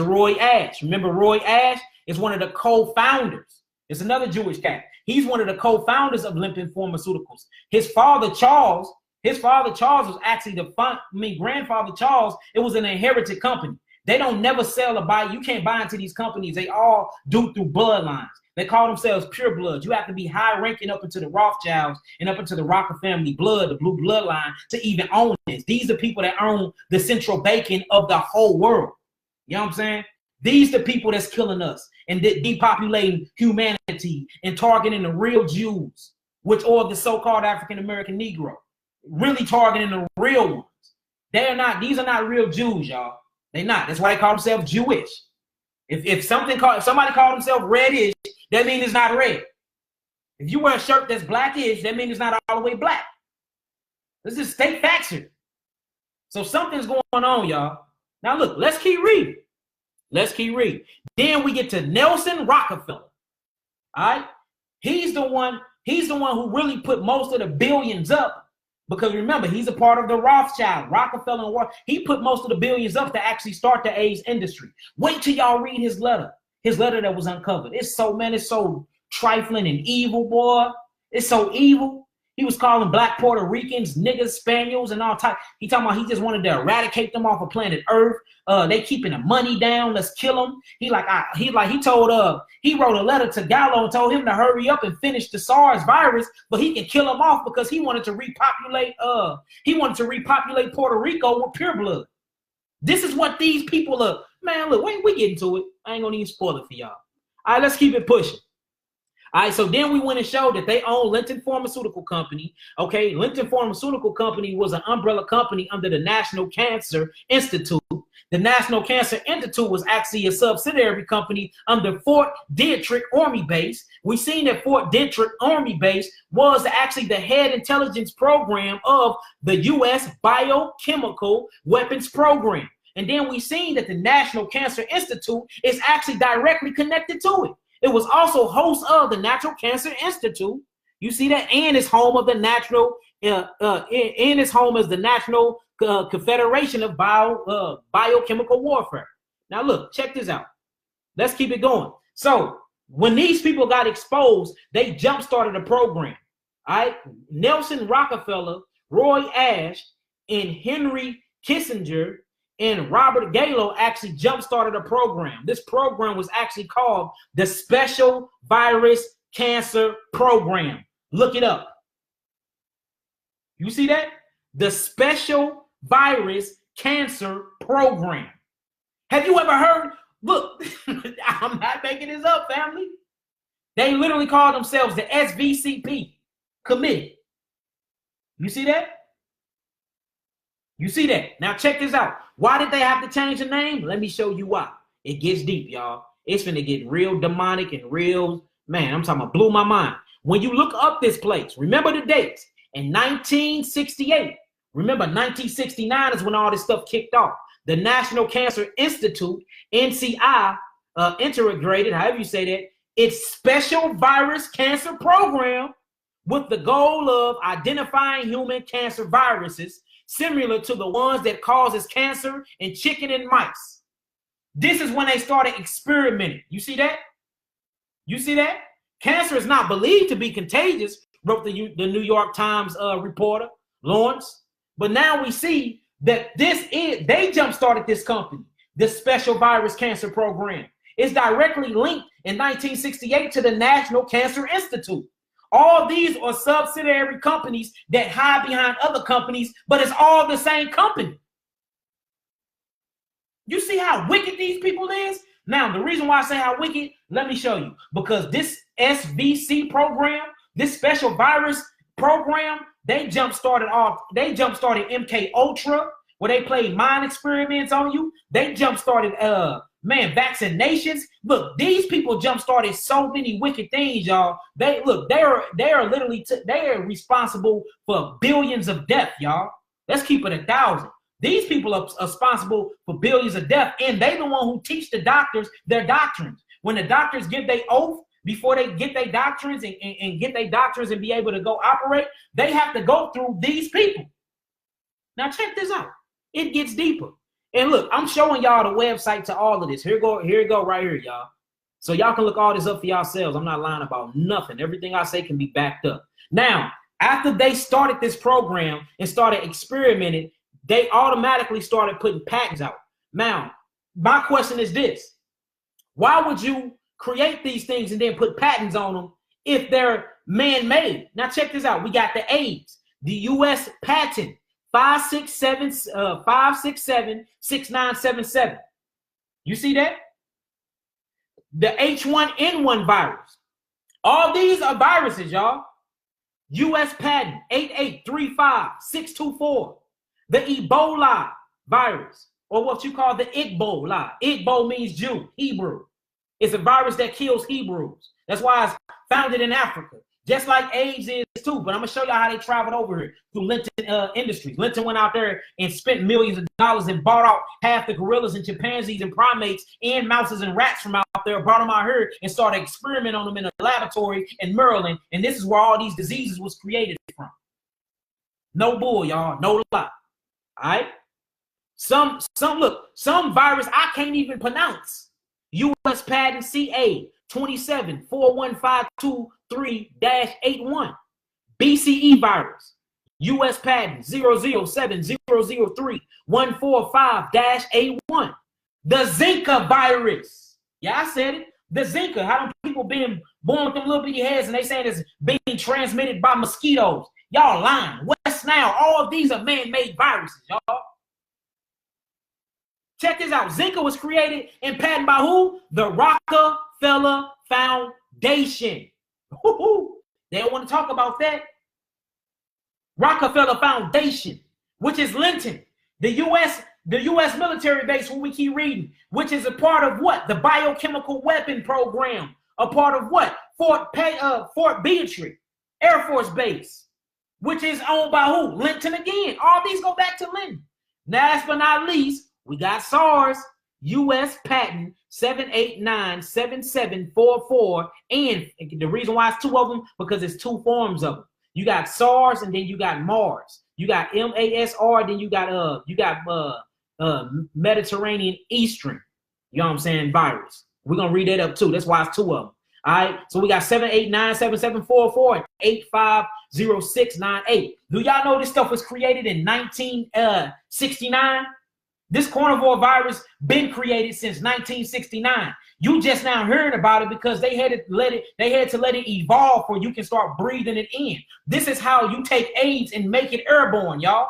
Roy Ash. Remember, Roy Ash is one of the co-founders. It's another Jewish guy. He's one of the co-founders of Linton Pharmaceuticals. His father Charles was actually grandfather Charles. It was an inherited company. They don't never sell or buy. You can't buy into these companies. They all do through bloodlines. They call themselves pure blood. You have to be high ranking up into the Rothschilds and up into the Rocker family blood, the blue bloodline, to even own this. These are people that own the central banking of the whole world. You know what I'm saying? These are the people that's killing us and depopulating humanity and targeting the real Jews, which are the so-called African-American Negro, really targeting the real ones. These are not real Jews, y'all. They're not. That's why they call themselves Jewish. If somebody called themselves reddish, that means it's not red. If you wear a shirt that's blackish, that means it's not all the way black. This is state facts. So something's going on, y'all. Now look, let's keep reading. Then we get to Nelson Rockefeller. All right. He's the one who really put most of the billions up, because remember, he's a part of the Rothschild, Rockefeller. He put most of the billions up to actually start the AIDS industry. Wait till y'all read his letter that was uncovered. It's so trifling and evil, boy. It's so evil. He was calling black Puerto Ricans niggas, Spaniels, and all type. He talking about he just wanted to eradicate them off of planet Earth. They keeping the money down. Let's kill them. He wrote a letter to Gallo and told him to hurry up and finish the SARS virus, but he can kill them off because he wanted to repopulate. Puerto Rico with pure blood. This is what these people are. Man, look, we get into it. I ain't gonna even spoil it for y'all. All right, let's keep it pushing. All right, so then we went and showed that they own Linton Pharmaceutical Company. Okay, Linton Pharmaceutical Company was an umbrella company under the National Cancer Institute. The National Cancer Institute was actually a subsidiary company under Fort Detrick Army Base. We seen that Fort Detrick Army Base was actually the head intelligence program of the U.S. Biochemical Weapons Program. And then we seen that the National Cancer Institute is actually directly connected to it. It was also host of the Natural Cancer Institute. You see that? And it's home of the National Confederation of Biochemical Warfare. Now look, check this out. Let's keep it going. So when these people got exposed, they jump-started a program. All right? Nelson Rockefeller, Roy Ash, and Henry Kissinger and Robert Gallo actually jump-started a program. This program was actually called the Special Virus Cancer Program. Look it up. You see that? The Special Virus Cancer Program. Have you ever heard? Look, I'm not making this up, family. They literally call themselves the SVCP Committee. You see that? You see that? Now check this out. Why did they have to change the name? Let me show you why. It gets deep, y'all. It's finna get real demonic and real, man, I'm talking about blew my mind. When you look up this place, remember the dates. In 1968, remember 1969 is when all this stuff kicked off. The National Cancer Institute, NCI, integrated, however you say that, its special virus cancer program with the goal of identifying human cancer viruses similar to the ones that causes cancer in chicken and mice. This is when they started experimenting. You see that? You see that? Cancer is not believed to be contagious, wrote the New York Times reporter, Lawrence. But now we see that they jump-started this company, the Special Virus Cancer Program. It's directly linked in 1968 to the National Cancer Institute. All these are subsidiary companies that hide behind other companies, but it's all the same company. You see how wicked these people is? Now, the reason why I say how wicked, let me show you. Because this SVC program, this special virus program, they jump-started MK Ultra, where they played mind experiments on you. They jump-started vaccinations. Look, these people jump-started so many wicked things, y'all. They are literally they are responsible for billions of deaths, y'all. Let's keep it 1,000. These people are responsible for billions of deaths, and they the one who teach the doctors their doctrines. When the doctors give their oath before they get their doctrines and get their doctrines and be able to go operate, they have to go through these people. Now check this out. It gets deeper. And look, I'm showing y'all the website to all of this. Here you go right here, y'all. So y'all can look all this up for yourselves. I'm not lying about nothing. Everything I say can be backed up. Now, after they started this program and started experimenting, they automatically started putting patents out. Now, my question is this. Why would you create these things and then put patents on them if they're man-made? Now, check this out. We got the AIDS, the U.S. patent 5676977. You see that? The H1N1 virus. All these are viruses, y'all. U.S. patent 8835624. The Ebola virus, or what you call the Igbo. Igbo means Jew, Hebrew. It's a virus that kills Hebrews. That's why it's founded in Africa, just like AIDS is too. But I'm gonna show you how they traveled over here through Linton Industries. Linton went out there and spent millions of dollars and bought out half the gorillas and chimpanzees and primates and mouses and rats from out there, brought them out here and started experimenting on them in a laboratory in Maryland. And this is where all these diseases was created from. No bull, y'all, no lie. All right. Some virus I can't even pronounce. U.S. patent CA 274152-3-81. BCE virus. U.S. patent 007003145-A1. The Zika virus. Yeah, I said it. The Zika. How do people being born with them little bitty heads and they saying it's being transmitted by mosquitoes? Y'all lying. West Nile. All of these are man-made viruses, y'all. Check this out. Zika was created and patented by who? The Rockefeller Foundation. They don't want to talk about that. Rockefeller Foundation, which is Linton, the U.S. military base, when we keep reading, which is a part of what? The biochemical weapon program. A part of what? Fort Beatrice Air Force Base, which is owned by who? Linton again. All these go back to Linton. Last but not least, we got SARS, U.S. patent 7897744. And the reason why it's two of them, because it's two forms of them. You got SARS and then you got MARS. You got MASR, then you got Mediterranean Eastern, you know what I'm saying, virus. We're gonna read that up too. That's why it's two of them. All right. So we got 7897744 and 850698. Do y'all know this stuff was created in 1969? This carnivore virus been created since 1969. You just now hearing about it because they had to let it evolve before you can start breathing it in. This is how you take AIDS and make it airborne, y'all.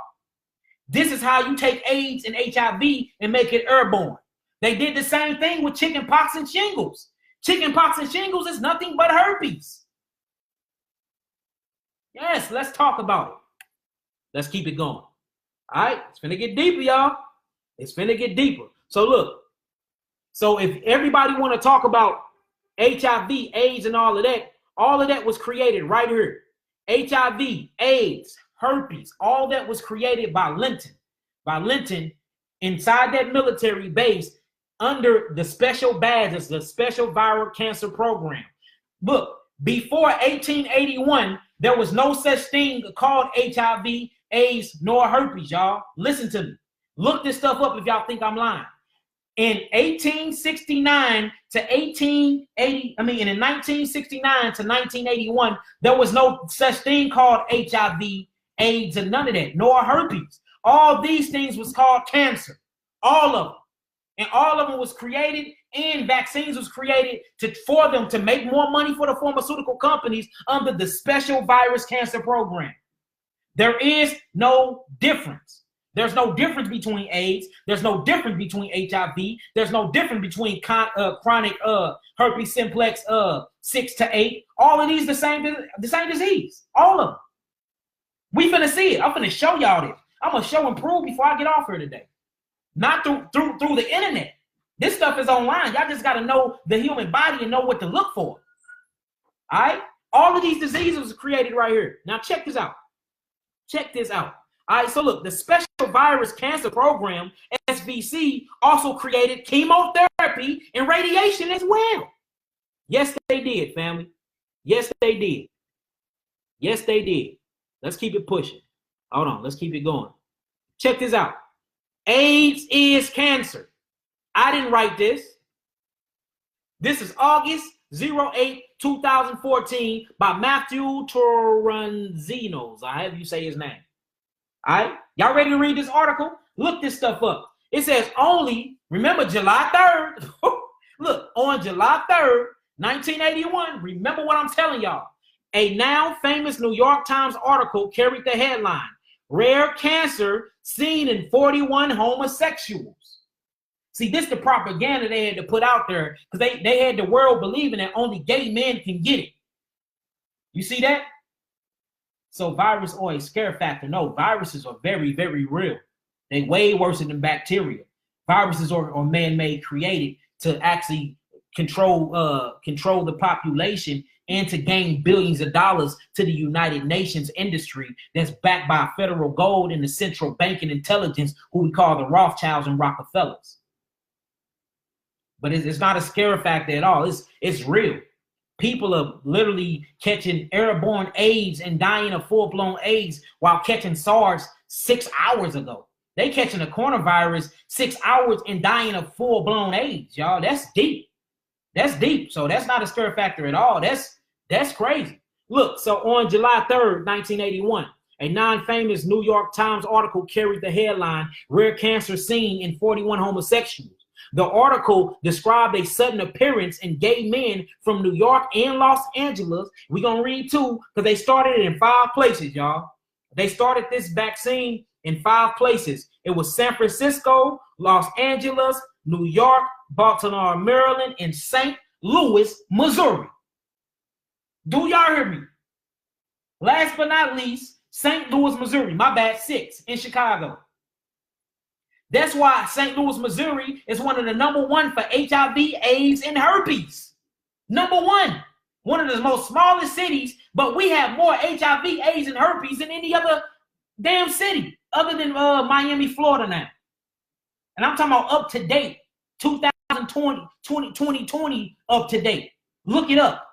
This is how you take AIDS and HIV and make it airborne. They did the same thing with chickenpox and shingles. Chickenpox and shingles is nothing but herpes. Yes, let's talk about it. Let's keep it going. All right, it's finna get deeper, y'all. It's finna get deeper. So look, so if everybody want to talk about HIV, AIDS, and all of that was created right here. HIV, AIDS, herpes, all that was created by Linton. By Linton inside that military base under the special badges, the Special Viral Cancer Program. Look, before 1881, there was no such thing called HIV, AIDS, nor herpes, y'all. Listen to me. Look this stuff up if y'all think I'm lying. In 1869 to 1880, and in 1969 to 1981, there was no such thing called HIV, AIDS, and none of that, nor herpes. All these things was called cancer, all of them. And all of them was created, and vaccines was created for them to make more money for the pharmaceutical companies under the Special Virus Cancer Program. There is no difference. There's no difference between AIDS. There's no difference between HIV. There's no difference between chronic herpes simplex 6 to 8. All of these the same disease. All of them. We finna see it. I'm finna show y'all this. I'm gonna show and prove before I get off here today. Not through the internet. This stuff is online. Y'all just gotta know the human body and know what to look for. All right? All of these diseases are created right here. Now check this out. Check this out. All right, so look, the Special Virus Cancer Program, SVC, also created chemotherapy and radiation as well. Yes, they did, family. Yes, they did. Yes, they did. Let's keep it pushing. Hold on, let's keep it going. Check this out. AIDS is cancer. I didn't write this. This is August 08, 2014 by Matthew Toranzinos. I have you say his name. All right, y'all ready to read this article? Look this stuff up. It says remember July 3rd. Look, on July 3rd, 1981, remember what I'm telling y'all. A now famous New York Times article carried the headline, Rare Cancer Seen in 41 Homosexuals. See, this is the propaganda they had to put out there because they had the world believing that only gay men can get it. You see that? So virus or a scare factor. No, viruses are very, very real. They're way worse than bacteria. Viruses are man-made, created to actually control the population and to gain billions of dollars to the United Nations industry that's backed by federal gold and the central banking intelligence, who we call the Rothschilds and Rockefellers. But it's not a scare factor at all. It's real. People are literally catching airborne AIDS and dying of full-blown AIDS while catching SARS 6 hours ago. They catching a coronavirus 6 hours and dying of full-blown AIDS, y'all. That's deep. That's deep. So that's not a scare factor at all. That's crazy. Look, so on July 3rd, 1981, a non-famous New York Times article carried the headline, Rare Cancer Seen in 41 Homosexuals. The article described a sudden appearance in gay men from New York and Los Angeles. We're going to read too, because they started it in 5 places, y'all. They started this vaccine in 5 places. It was San Francisco, Los Angeles, New York, Baltimore, Maryland, and St. Louis, Missouri. Do y'all hear me? Last but not least, St. Louis, Missouri. My bad, 6 in Chicago. That's why St. Louis, Missouri is one of the #1 for HIV, AIDS, and herpes. #1. One of the most smallest cities, but we have more HIV, AIDS, and herpes than any other damn city other than Miami, Florida now. And I'm talking about up to date, 2020 up to date. Look it up.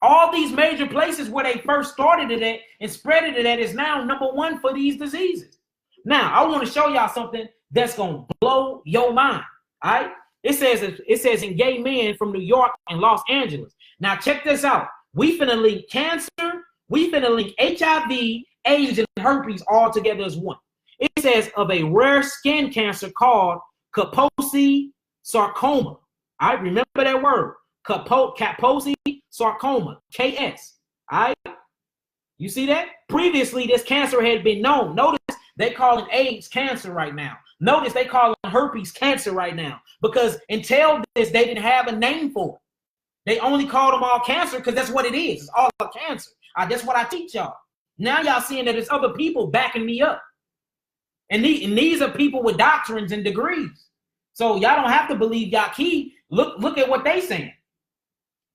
All these major places where they first started it at and spread it at is now #1 for these diseases. Now, I want to show y'all something that's going to blow your mind, all right? It says in gay men from New York and Los Angeles. Now, check this out. We finna link cancer. We finna link HIV, AIDS, and herpes all together as one. It says of a rare skin cancer called Kaposi sarcoma. All right, remember that word. Kaposi sarcoma, KS. All right? You see that? Previously, this cancer had been known. Notice they call it AIDS cancer right now. Notice they call it herpes cancer right now. Because until this, they didn't have a name for it. They only called them all cancer because that's what it is. It's all cancer. That's what I teach y'all. Now y'all seeing that there's other people backing me up. And these are people with doctrines and degrees. So y'all don't have to believe YAHKI. Look at what they saying.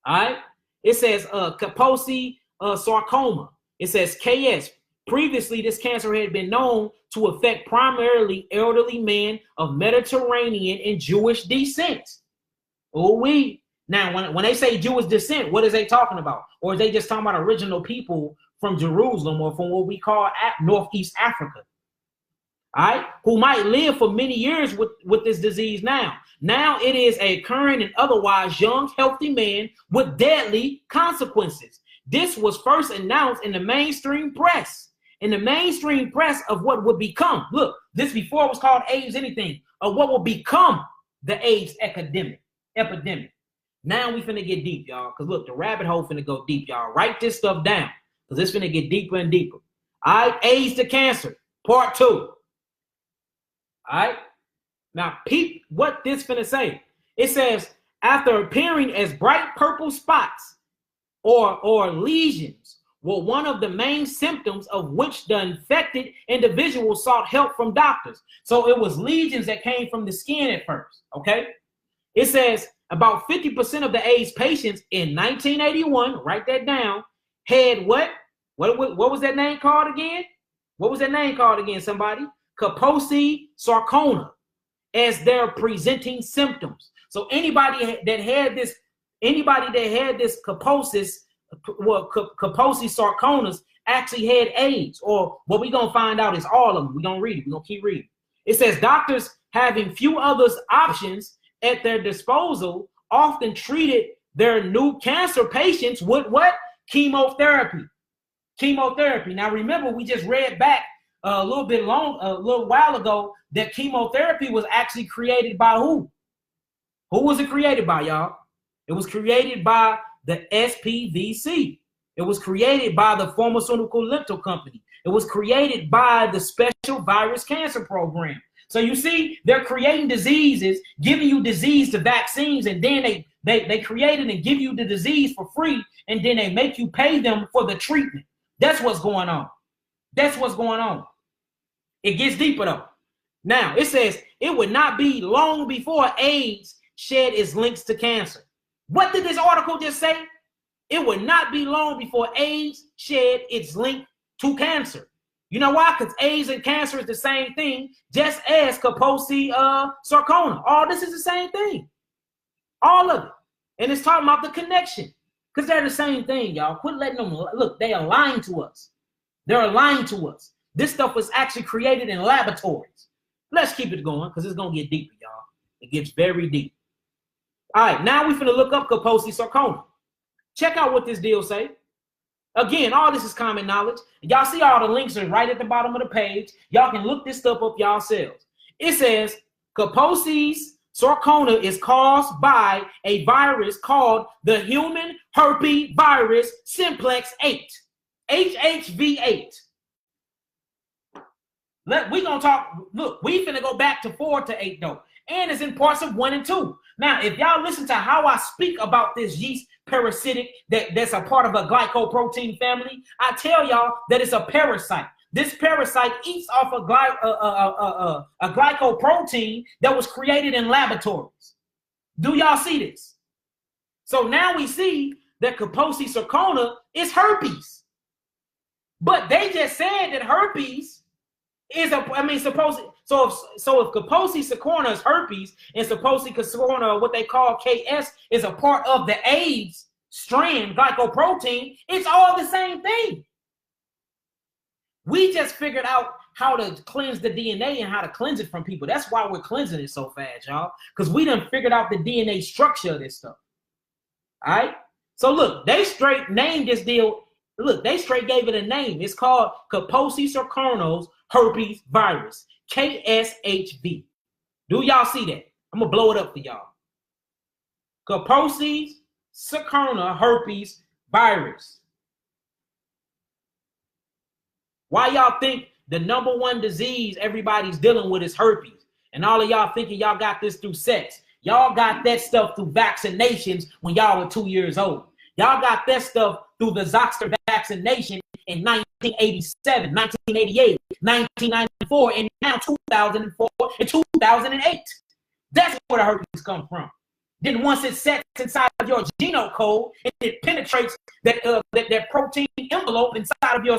All right. It says Kaposi sarcoma. It says KS. Previously, this cancer had been known to affect primarily elderly men of Mediterranean and Jewish descent. Now, when they say Jewish descent, what is they talking about? Or is they just talking about original people from Jerusalem or from what we call Northeast Africa? All right, who might live for many years with this disease now. Now it is a current and otherwise young, healthy man with deadly consequences. This was first announced in the mainstream press. In the mainstream press of what would become, look, this before it was called AIDS anything, of what will become the AIDS epidemic. Now we finna get deep, y'all, because look, the rabbit hole finna go deep, y'all. Write this stuff down, because it's finna get deeper and deeper. All right, AIDS to cancer, part 2. All right, now peep what this finna say. It says, after appearing as bright purple spots or lesions were one of the main symptoms of which the infected individual sought help from doctors. So it was lesions that came from the skin at first, okay? It says about 50% of the AIDS patients in 1981, write that down, had what was that name called again? What was that name called again, somebody? Kaposi sarcoma as their presenting symptoms. So anybody that had this Kaposi sarcomas actually had AIDS, or what we're going to find out is all of them. We're going to read it. We're going to keep reading. It says doctors having few other options at their disposal often treated their new cancer patients with what? Chemotherapy. Now remember, we just read back a little while ago that chemotherapy was actually created by who? Who was it created by, y'all? It was created by the SPVC. It was created by the pharmaceutical rental company. It was created by the Special Virus Cancer Program. So you see, they're creating diseases, giving you disease to vaccines, and then they create it and give you the disease for free, and then they make you pay them for the treatment. That's what's going on. It gets deeper though. Now, it says it would not be long before AIDS shed its links to cancer. What did this article just say? It would not be long before AIDS shed its link to cancer. You know why? Because AIDS and cancer is the same thing, just as Kaposi sarcoma. All this is the same thing. All of it. And it's talking about the connection. Because they're the same thing, y'all. Quit letting them look, they are lying to us. They're lying to us. This stuff was actually created in laboratories. Let's keep it going because it's going to get deeper, y'all. It gets very deep. All right, now we're finna look up Kaposi sarcoma. Check out what this deal say. Again, all this is common knowledge. Y'all see all the links are right at the bottom of the page. Y'all can look this stuff up yourselves. It says Kaposi sarcoma is caused by a virus called the human herpes virus simplex 8, HHV8. We're going to talk, look, we finna go back to 4 to 8 though. And it's in parts of 1 and 2. Now, if y'all listen to how I speak about this yeast parasitic that's a part of a glycoprotein family, I tell y'all that it's a parasite. This parasite eats off a glycoprotein that was created in laboratories. Do y'all see this? So now we see that Kaposi sarcoma is herpes. But they just said that herpes is so if Kaposi sarcoma is herpes and Kaposi sarcoma, what they call KS, is a part of the AIDS strand glycoprotein, it's all the same thing. We just figured out how to cleanse the DNA and how to cleanse it from people. That's why we're cleansing it so fast, y'all, because we done figured out the DNA structure of this stuff. All right. So look, they straight named this deal. Look, they straight gave it a name. It's called Kaposi sarcomas herpes virus, KSHV. Do y'all see that? I'm gonna blow it up for y'all. Kaposi sarcoma herpes virus. Why y'all think the #1 disease everybody's dealing with is herpes? And all of y'all thinking y'all got this through sex. Y'all got that stuff through vaccinations when y'all were 2 years old. Y'all got that stuff through the Zoster vaccination in 1987, 1988, 1994, and now 2004 and 2008. That's where the herpes come from. Then once it sets inside of your genome code, it penetrates that protein envelope inside of your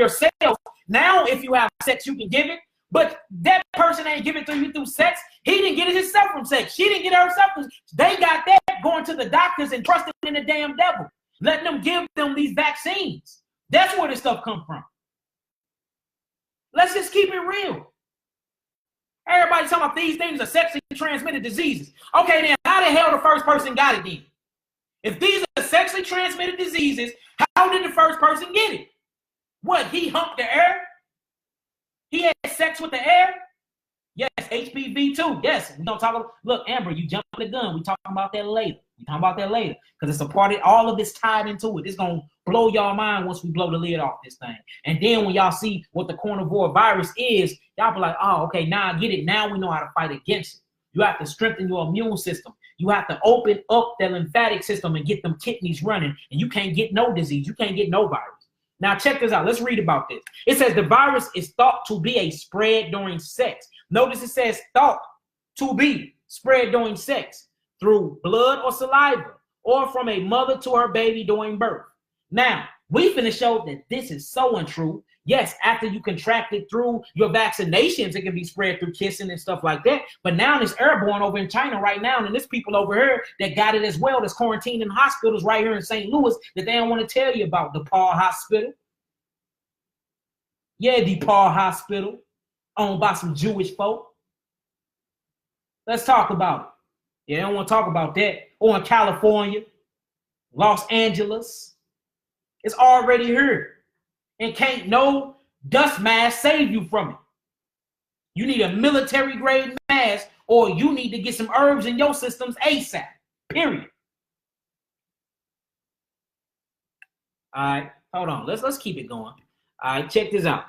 cells. Now, if you have sex, you can give it. But that person ain't give it to you through sex. He didn't get it himself from sex. She didn't get it herself. They got that going to the doctors and trusting in the damn devil, letting them give them these vaccines. That's where this stuff come from. Let's just keep it real. Everybody's talking about these things are sexually transmitted diseases. Okay, then how the hell the first person got it then? If these are sexually transmitted diseases, how did the first person get it? What, he humped the air? He had sex with the air? Yes, HPV too. Yes, we don't talk about, look, Amber, you jumped the gun. We talking about that later. Because it's a part of all of this tied into it. It's going to blow y'all mind once we blow the lid off this thing. And then when y'all see what the carnivore virus is, y'all be like, oh, okay, now I get it. Now we know how to fight against it. You have to strengthen your immune system. You have to open up the lymphatic system and get them kidneys running. And you can't get no disease. You can't get no virus. Now check this out. Let's read about this. It says the virus is thought to be a spread during sex. Notice it says thought to be spread during sex through blood or saliva or from a mother to her baby during birth. Now, we finna show that this is so untrue. Yes, after you contract it through your vaccinations, it can be spread through kissing and stuff like that. But now it's airborne over in China right now, and there's people over here that got it as well that's quarantined in hospitals right here in St. Louis that they don't want to tell you about. DePaul Hospital. Yeah, DePaul Hospital, owned by some Jewish folk. Let's talk about it. Yeah, they don't want to talk about that. Or in California, Los Angeles. It's already here. And can't no dust mask save you from it. You need a military grade mask, or you need to get some herbs in your systems ASAP. Period. All right, hold on. Let's keep it going. All right, check this out.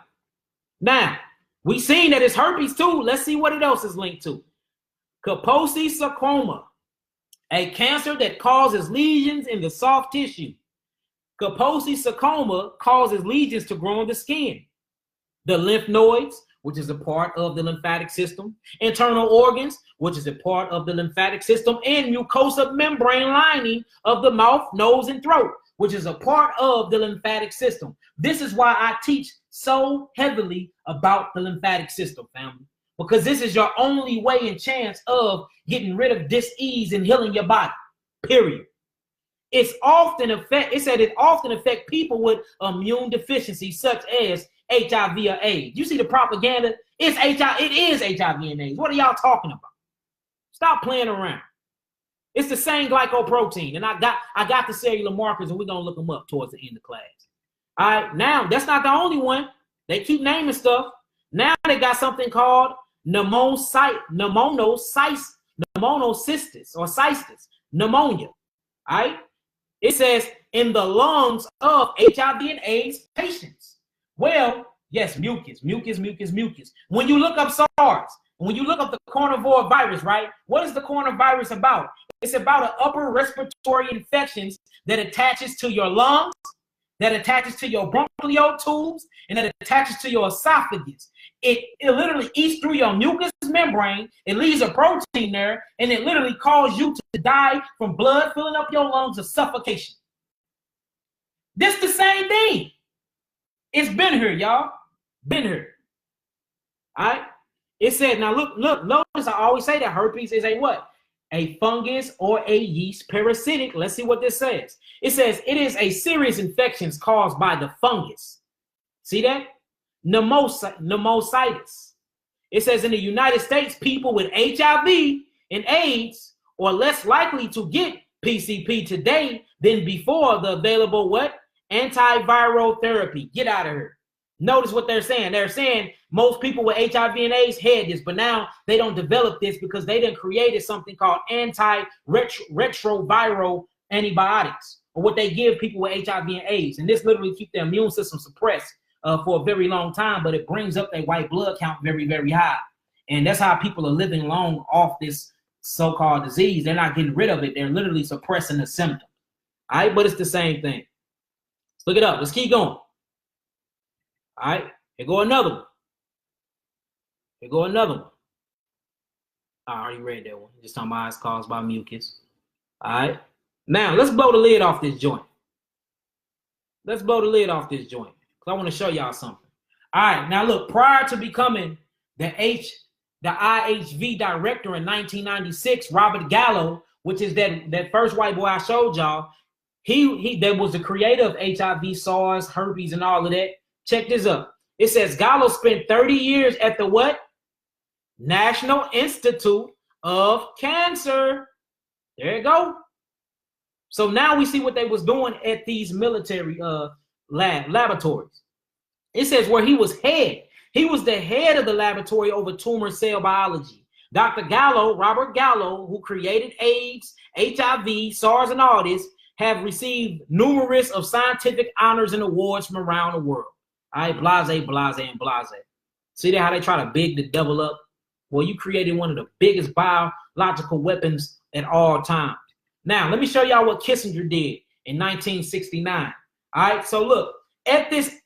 Now, we seen that it's herpes too. Let's see what else is linked to. Kaposi sarcoma, a cancer that causes lesions in the soft tissue. Kaposi sarcoma causes lesions to grow in the skin. The lymph nodes, which is a part of the lymphatic system, internal organs, which is a part of the lymphatic system, and mucosa membrane lining of the mouth, nose, and throat, which is a part of the lymphatic system. This is why I teach so heavily about the lymphatic system, family, because this is your only way and chance of getting rid of dis-ease and healing your body, period. It often affect people with immune deficiencies such as HIV or AIDS. You see the propaganda? It is HIV and AIDS. What are y'all talking about? Stop playing around. It's the same glycoprotein, and I got the cellular markers, and we're gonna look them up towards the end of class. All right, now that's not the only one. They keep naming stuff. Now they got something called pneumocystis or cystis, pneumonia. All right. It says in the lungs of HIV and AIDS patients. Well, yes, mucus. When you look up SARS, when you look up the carnivore virus, right? What is the coronavirus about? It's about an upper respiratory infections that attaches to your lungs, that attaches to your bronchial tubes, and that attaches to your esophagus. It literally eats through your mucous membrane. It leaves a protein there, and it literally causes you to die from blood filling up your lungs or suffocation. This the same thing. It's been here, y'all. Been here. All right. It said, now look, notice I always say that herpes is a what? A fungus or a yeast parasitic. Let's see what this says. It says it is a serious infection caused by the fungus. See that? Pneumocystis. It says in the United States, people with HIV and AIDS are less likely to get PCP today than before the available what? Antiviral therapy. Get out of here. Notice what they're saying. They're saying most people with HIV and AIDS had this, but now they don't develop this because they done created something called antiretroviral antibiotics, or what they give people with HIV and AIDS. And this literally keeps their immune system suppressed for a very long time, but it brings up their white blood count very, very high. And that's how people are living long off this so-called disease. They're not getting rid of it. They're literally suppressing the symptom. All right, but it's the same thing. Look it up. Let's keep going. All right, here go another one. Here go another one. I already read that one. Just talking about it's caused by mucus. All right. Now, let's blow the lid off this joint. Let's blow the lid off this joint, because I want to show y'all something. All right. Now, look, prior to becoming the IHV director in 1996, Robert Gallo, which is that first white boy I showed y'all, he that was the creator of HIV, SARS, herpes, and all of that. Check this up. It says Gallo spent 30 years at the what? National Institute of Cancer. There you go. So now we see what they was doing at these military laboratories. It says where he was head. He was the head of the laboratory over tumor cell biology. Dr. Gallo, Robert Gallo, who created AIDS, HIV, SARS, and all this, have received numerous of scientific honors and awards from around the world. All right, blase, blase, and blase. See that how they try to big the devil up? Well, you created one of the biggest biological weapons at all times. Now, let me show y'all what Kissinger did in 1969. All right, so look, at this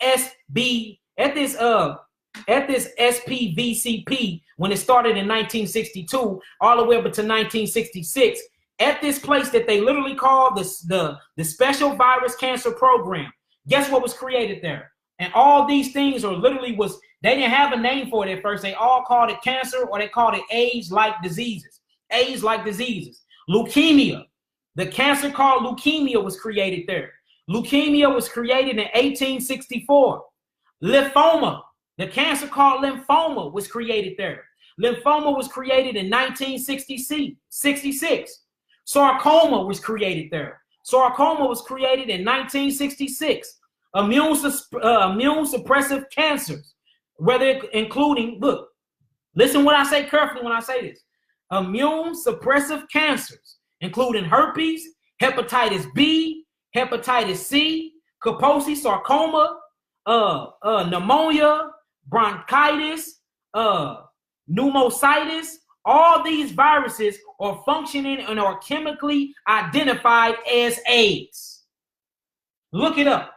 SPVCP, when it started in 1962, all the way up to 1966, at this place that they literally called the Special Virus Cancer Program, guess what was created there? And all these things are literally they didn't have a name for it at first. They all called it cancer, or they called it AIDS-like diseases. AIDS-like diseases. Leukemia. The cancer called leukemia was created there. Leukemia was created in 1864. Lymphoma. The cancer called lymphoma was created there. Lymphoma was created in 1966. Sarcoma was created there. Sarcoma was created in 1966. Immune suppressive cancers, whether including, look, listen what I say carefully when I say this. Immune suppressive cancers, including herpes, hepatitis B, hepatitis C, Kaposi sarcoma, pneumonia, bronchitis, pneumocystis. All these viruses are functioning and are chemically identified as AIDS. Look it up.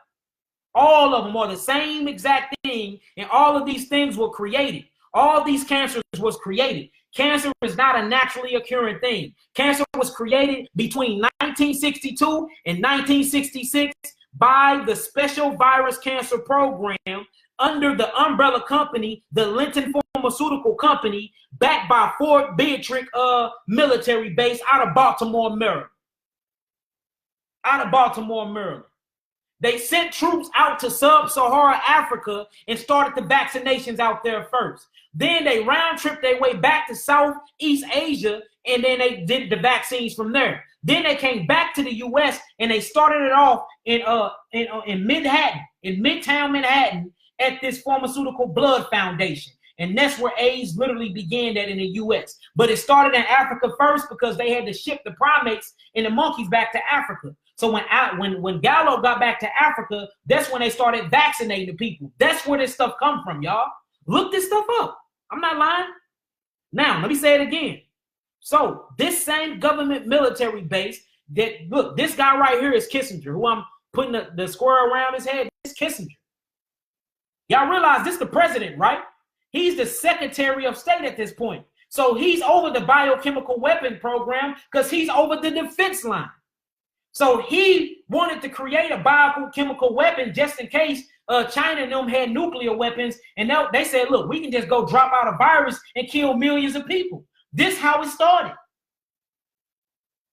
All of them are the same exact thing, and all of these things were created. All these cancers was created. Cancer is not a naturally occurring thing. Cancer was created between 1962 and 1966 by the Special Virus Cancer Program under the umbrella company, the Linton Pharmaceutical Company, backed by Fort Beatrix military base out of Baltimore, Maryland. They sent troops out to sub-Saharan Africa and started the vaccinations out there first. Then they round-tripped their way back to Southeast Asia, and then they did the vaccines from there. Then they came back to the U.S. and they started it off in Manhattan, in Midtown Manhattan, at this Pharmaceutical Blood Foundation. And that's where AIDS literally began that in the U.S. But it started in Africa first because they had to ship the primates and the monkeys back to Africa. So when Gallo got back to Africa, that's when they started vaccinating the people. That's where this stuff come from, y'all. Look this stuff up. I'm not lying. Now, let me say it again. So this same government military base that, look, this guy right here is Kissinger, who I'm putting the square around his head. This Kissinger. Y'all realize this is the president, right? He's the Secretary of State at this point. So he's over the biochemical weapon program because he's over the defense line. So he wanted to create a biochemical weapon just in case China and them had nuclear weapons. And they said, look, we can just go drop out a virus and kill millions of people. This is how it started.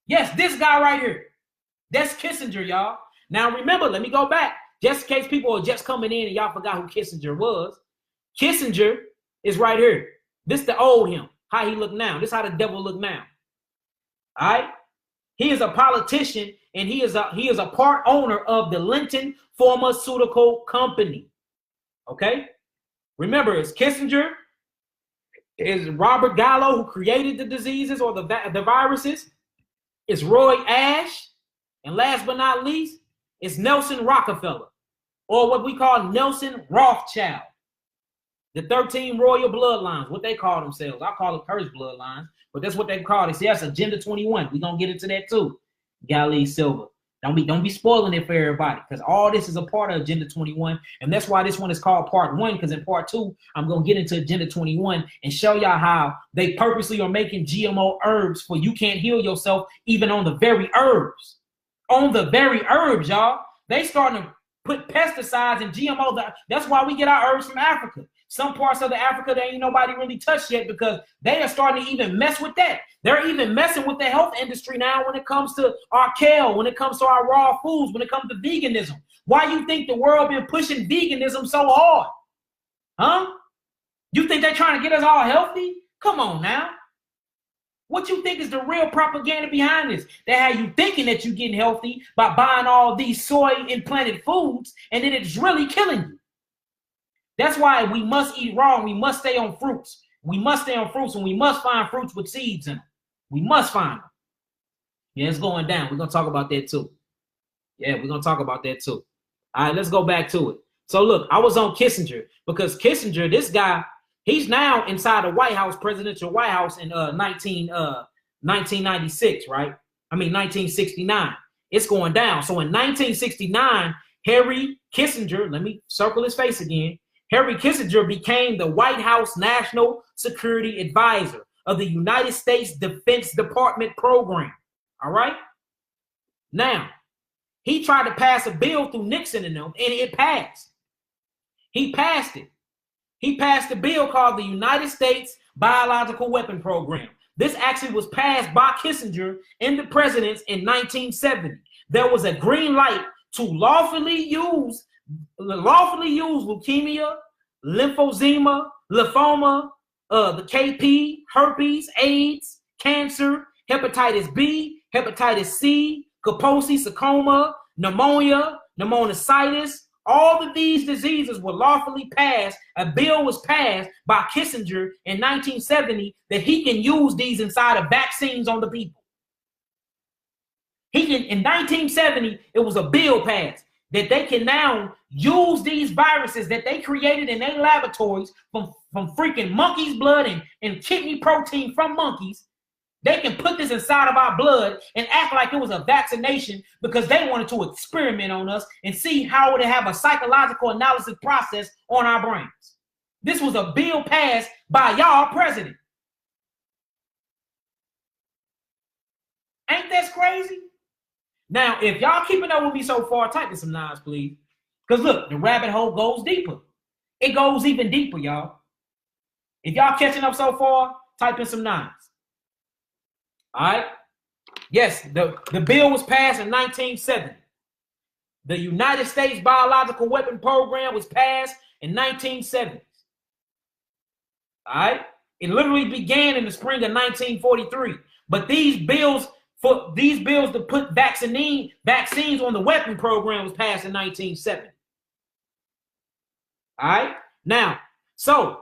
Yes, this guy right here. That's Kissinger, y'all. Now, remember, let me go back. Just in case people are just coming in and y'all forgot who Kissinger was. Kissinger is right here. This the old him. How he look now. This how the devil look now. All right? He is a politician, and he is a part owner of the Linton Pharmaceutical Company. Okay? Remember, it's Kissinger, is Robert Gallo, who created the diseases or the viruses. It's Roy Ash. And last but not least, it's Nelson Rockefeller, or what we call Nelson Rothschild. The 13 royal bloodlines, what they call themselves. I call it cursed bloodlines, but that's what they call it. See, that's Agenda 21. We're going to get into that too. Galilee Silver. Don't be spoiling it for everybody, because all this is a part of Agenda 21, and that's why this one is called Part 1, because in Part 2, I'm going to get into Agenda 21 and show y'all how they purposely are making GMO herbs for you can't heal yourself even on the very herbs. On the very herbs, y'all. They starting to put pesticides and GMO. That's why we get our herbs from Africa. Some parts of the Africa that ain't nobody really touched yet, because they are starting to even mess with that. They're even messing with the health industry now when it comes to our kale, when it comes to our raw foods, when it comes to veganism. Why you think the world been pushing veganism so hard? Huh? You think they're trying to get us all healthy? Come on now. What you think is the real propaganda behind this? They have you thinking that you're getting healthy by buying all these soy implanted foods, and then it's really killing you. That's why we must eat raw, and we must stay on fruits. We must stay on fruits, and we must find fruits with seeds in them. We must find them. Yeah, it's going down. We're going to talk about that too. Yeah, we're going to talk about that too. All right, let's go back to it. So look, I was on Kissinger, because Kissinger, this guy, he's now inside the White House, presidential White House in 1996, right? I mean, 1969. It's going down. So in 1969, Henry Kissinger, let me circle his face again. Henry Kissinger became the White House National Security Advisor of the United States Defense Department program. All right? Now, he tried to pass a bill through Nixon and them, and it passed. He passed it. He passed a bill called the United States Biological Weapon Program. This actually was passed by Kissinger and the presidents in 1970. There was a green light to lawfully use leukemia, lymphoma, the KP, herpes, AIDS, cancer, hepatitis B, hepatitis C, Kaposi, sarcoma, pneumonia, pneumonitis. All of these diseases were lawfully passed. A bill was passed by Kissinger in 1970 that he can use these inside of vaccines on the people. In 1970, it was a bill passed that they can now use these viruses that they created in their laboratories from freaking monkeys' blood and kidney protein from monkeys. They can put this inside of our blood and act like it was a vaccination, because they wanted to experiment on us and see how it would have a psychological analysis process on our brains. This was a bill passed by y'all president. Ain't that crazy? Now, if y'all keeping up with me so far, type in some nines, please. Because look, the rabbit hole goes deeper. It goes even deeper, y'all. If y'all catching up so far, type in some nines. All right. Yes, the bill was passed in 1970. The United States Biological Weapon Program was passed in 1970. All right. It literally began in the spring of 1943. But these bills to put vaccines on the weapon program was passed in 1970. All right. Now, so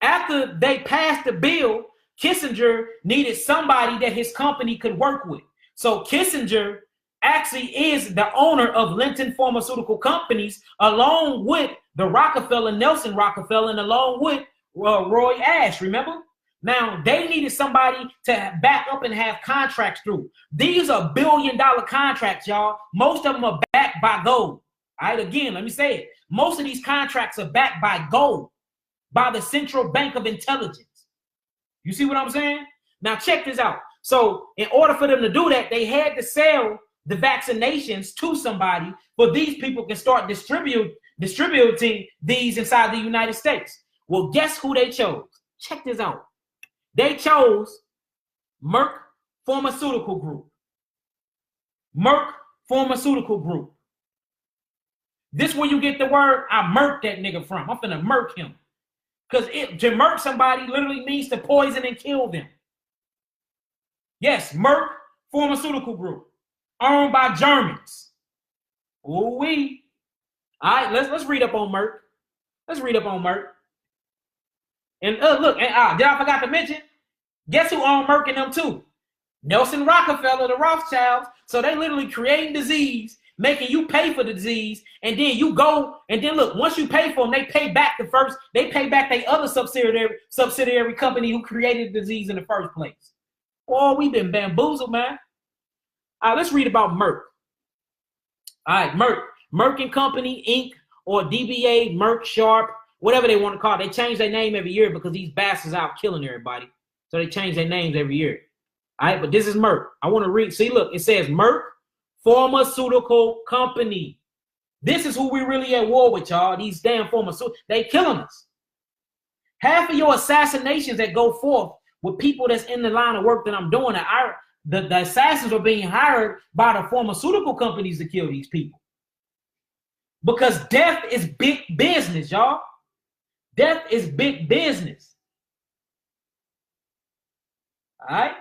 after they passed the bill, Kissinger needed somebody that his company could work with. So Kissinger actually is the owner of Linton Pharmaceutical Companies, along with the Rockefeller, Nelson Rockefeller, and along with Roy Ash, remember? Now, they needed somebody to back up and have contracts through. These are billion-dollar contracts, y'all. Most of them are backed by gold. All right, again, let me say it. Most of these contracts are backed by gold, by the Central Bank of Intelligence. You see what I'm saying? Now, check this out. So, in order for them to do that, they had to sell the vaccinations to somebody, but these people can start distributing these inside the United States. Well, guess who they chose? Check this out. They chose Merck Pharmaceutical Group. Merck Pharmaceutical Group. This is where you get the word, I murked that nigga from. I'm finna murk him. Because to murk somebody literally means to poison and kill them. Yes, Merck Pharmaceutical Group. Owned by Germans. Ooh-wee. All right, let's read up on Merck. Let's read up on Merck. And look, did I forgot to mention? Guess who owned Merck and them too? Nelson Rockefeller, the Rothschilds. So they literally creating disease, making you pay for the disease, and then you go, and then look, once you pay for them, they pay back their other subsidiary company who created the disease in the first place. Oh, we've been bamboozled, man. All right, let's read about Merck. All right, Merck and Company, Inc., or DBA, Merck Sharp, whatever they want to call it. They change their name every year because these bastards out killing everybody. So they change their names every year. All right, but this is Merck. I want to read. See, look, it says Merck Pharmaceutical Company. This is who we really at war with, y'all. These damn pharmaceuticals. They killing us. Half of your assassinations that go forth with people that's in the line of work that I'm doing, the assassins are being hired by the pharmaceutical companies to kill these people. Because death is big business, y'all. Death is big business. All right?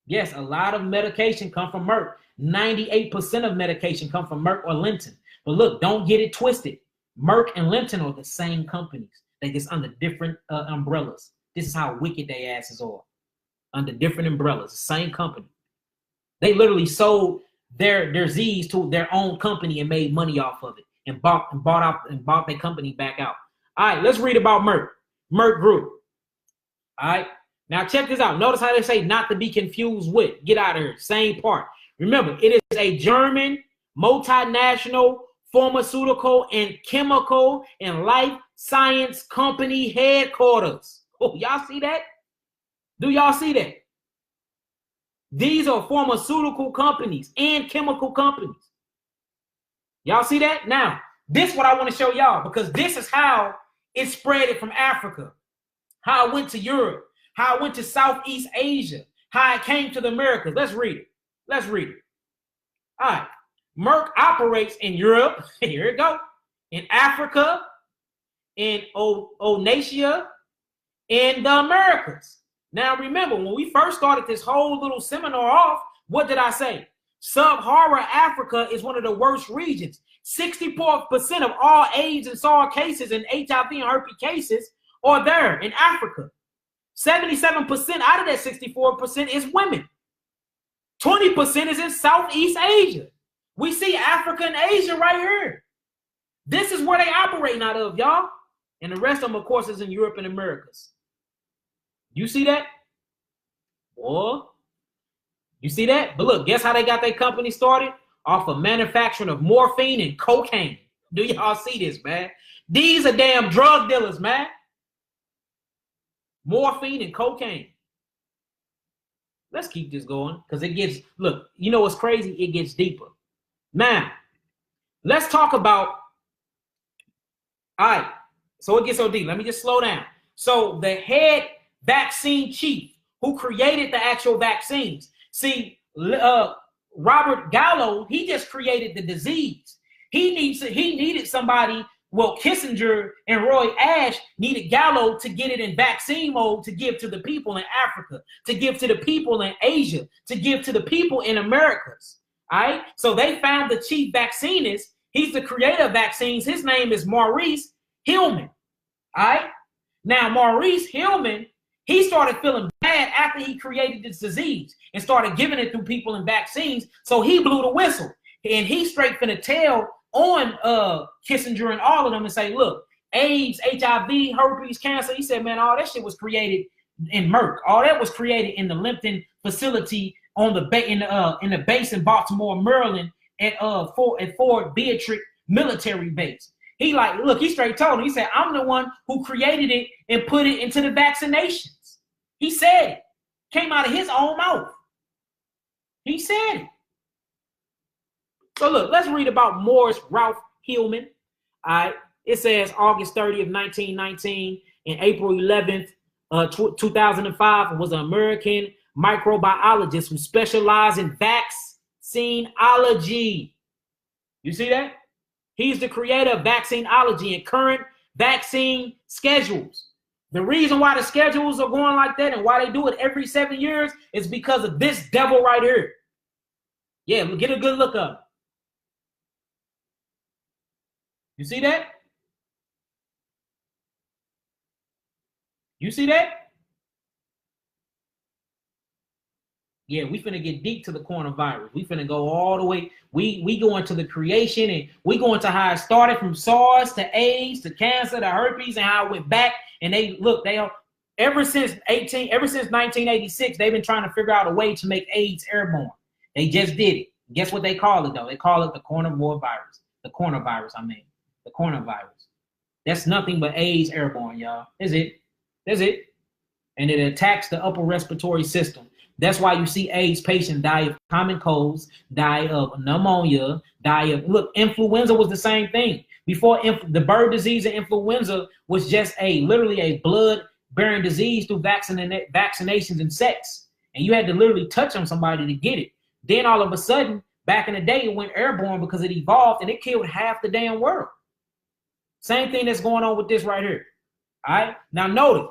Yes, a lot of medication come from Merck. 98% of medication come from Merck or Linton. But look, don't get it twisted. Merck and Linton are the same companies. They just under different umbrellas. This is how wicked they asses are. Under different umbrellas, the same company. They literally sold their disease to their own company and made money off of it and bought their company back out. All right, let's read about Merck. Merck Group. All right, now check this out. Notice how they say not to be confused with. Get out of here. Same part. Remember, it is a German multinational pharmaceutical and chemical and life science company headquarters. Oh, y'all see that? Do y'all see that? These are pharmaceutical companies and chemical companies. Y'all see that? Now, this is what I want to show y'all, because this is how it spread from Africa, how it went to Europe, how it went to Southeast Asia, how it came to the Americas. Let's read it. Let's read it. All right. Merck operates in Europe. Here it go. In Africa, in Oceania, in the Americas. Now, remember, when we first started this whole little seminar off, what did I say? Sub-Saharan Africa is one of the worst regions. 64% of all AIDS and SARS cases and HIV and herpes cases are there in Africa. 77% out of that 64% is women. 20% is in Southeast Asia. We see Africa and Asia right here. This is where they operating out of, y'all. And the rest of them, of course, is in Europe and Americas. You see that? Boy, you see that? But look, guess how they got their company started? Off of manufacturing of morphine and cocaine. Do y'all see this, man? These are damn drug dealers, man. Morphine and cocaine. Let's keep this going, because it gets, look, you know what's crazy? It gets deeper. Now, let's talk about, all right, so it gets so deep. Let me just slow down. So the head vaccine chief who created the actual vaccines, see, Robert Gallo, he just created the disease. He needed somebody. Well, Kissinger and Roy Ash needed Gallo to get it in vaccine mode to give to the people in Africa, to give to the people in Asia, to give to the people in Americas. All right. So they found the chief vaccinist. He's the creator of vaccines. His name is Maurice Hillman. All right. Now, Maurice Hillman, he started feeling bad after he created this disease and started giving it to people in vaccines. So he blew the whistle, and he straight finna tell on Kissinger and all of them and say, look, AIDS, HIV, herpes, cancer. He said, man, all that shit was created in Merck. All that was created in the Limpton facility on the in the base in Baltimore, Maryland, at Fort Beatrix military base. He like, look, he straight told him. He said, I'm the one who created it and put it into the vaccinations. He said it. Came out of his own mouth. He said it. So look, let's read about Morris Ralph Hillman. All right. It says August 30th, 1919 and April 11th, 2005 was an American microbiologist who specialized in vaccinology. You see that? He's the creator of vaccinology and current vaccine schedules. The reason why the schedules are going like that and why they do it every 7 years is because of this devil right here. Yeah, get a good look up. You see that? You see that? Yeah, we finna get deep to the coronavirus. We finna go all the way. We go into the creation, and we go into how it started from SARS to AIDS to cancer to herpes and how it went back. And they look, ever since 1986, they've been trying to figure out a way to make AIDS airborne. They just did it. Guess what they call it, though? They call it the coronavirus. The coronavirus, I mean. The coronavirus. That's nothing but AIDS airborne, y'all. That's it. That's it. And it attacks the upper respiratory system. That's why you see AIDS patients die of common colds, die of pneumonia, die of, look, influenza was the same thing. Before the bird disease and influenza was just literally a blood-bearing disease through vaccinations and sex. And you had to literally touch on somebody to get it. Then all of a sudden, back in the day, it went airborne because it evolved and it killed half the damn world. Same thing that's going on with this right here. All right. Now notice,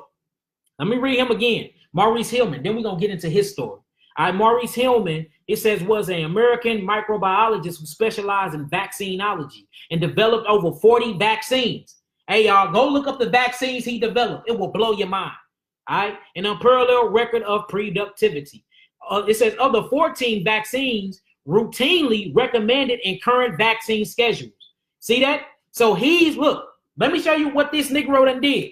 let me read him again. Maurice Hillman. Then we're going to get into his story. All right. Maurice Hillman, it says, was an American microbiologist who specialized in vaccinology and developed over 40 vaccines. Hey, y'all, go look up the vaccines he developed. It will blow your mind. All right. An unparalleled record of productivity. It says of the 14 vaccines routinely recommended in current vaccine schedules. See that? So look, let me show you what this Negro done did.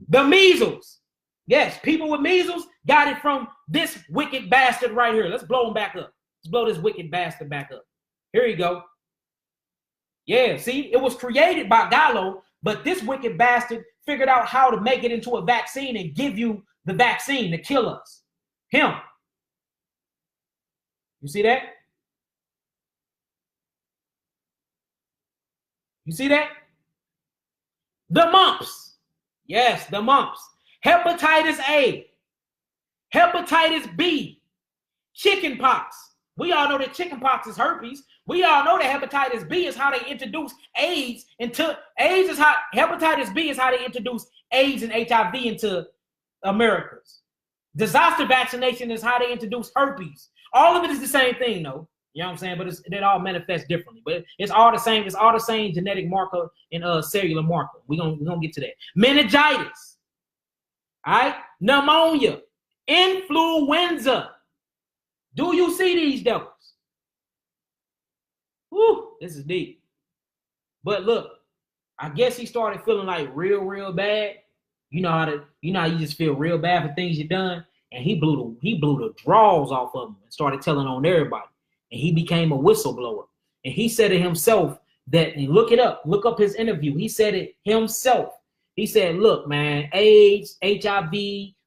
The measles. Yes, people with measles got it from this wicked bastard right here. Let's blow him back up. Let's blow this wicked bastard back up. Here you go. Yeah, see, it was created by Gallo, but this wicked bastard figured out how to make it into a vaccine and give you the vaccine to kill us. Him. You see that? You see that? The mumps. Yes, the mumps. Hepatitis A. Hepatitis B. Chickenpox. We all know that chickenpox is herpes. We all know that hepatitis B is how they introduce AIDS into hepatitis B is how they introduce AIDS and HIV into Americas. Disaster vaccination is how they introduce herpes. All of it is the same thing, though. You know what I'm saying? But it all manifests differently. But it's all the same. It's all the same genetic marker and cellular marker. We're gonna get to that. Meningitis. All right? Pneumonia. Influenza. Do you see these devils? Whew, this is deep. But look, I guess he started feeling like real bad. You know how you just feel real bad for things you've done. And he blew the draws off of him and started telling on everybody. And he became a whistleblower. And he said it himself that, and look up his interview. He said it himself. He said, look, man, AIDS, HIV,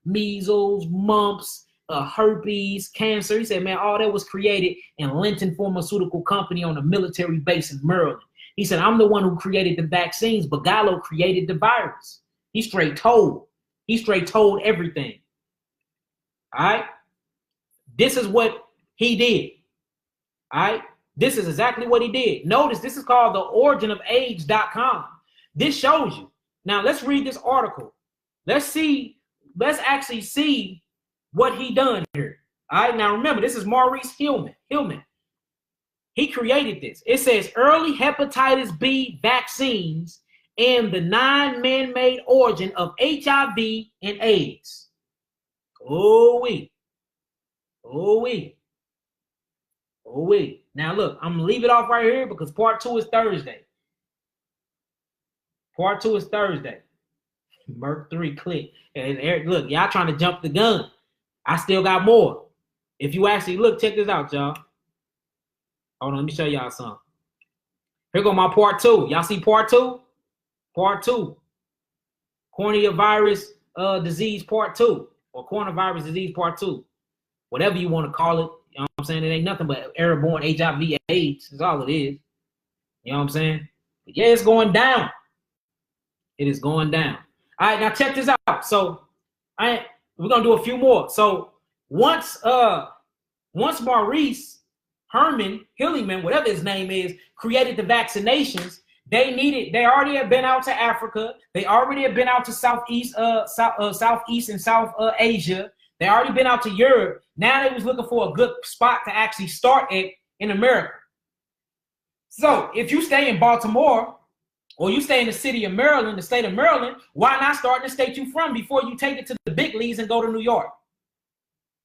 measles, mumps, herpes, cancer. He said, man, all that was created in Linton Pharmaceutical Company on a military base in Maryland. He said, I'm the one who created the vaccines, but Gallo created the virus. He straight told everything. All right. This is what he did. All right. This is exactly what he did. Notice this is called the originofage.com. This shows you. Now let's read this article. Let's actually see what he done here. All right. Now remember, this is Maurice Hillman. He created this. It says early hepatitis B vaccines and the man-made origin of HIV and AIDS. Oh wait. Now look, I'm gonna leave it off right here because part 2 is Thursday. Merc 3 click. And Eric, look, y'all trying to jump the gun. I still got more. If you actually look, check this out, y'all. Hold on, let me show y'all something. Here go my part 2. Y'all see part 2? Part 2. Coronavirus disease part 2. Or coronavirus disease part 2. Whatever you want to call it. You know what I'm saying? It ain't nothing but airborne HIV AIDS. That's all it is. You know what I'm saying? But yeah, it's going down. It is going down. All right, now check this out. So we're gonna do a few more. So once Maurice Hillman, whatever his name is, created the vaccinations, they already had been out to Africa. They already had been out to Southeast and South Asia. They already been out to Europe. Now they was looking for a good spot to actually start it in America. So if you stay in Baltimore or you stay in the city of Maryland, the state of Maryland, why not start in the state you from before you take it to the big leagues and go to New York?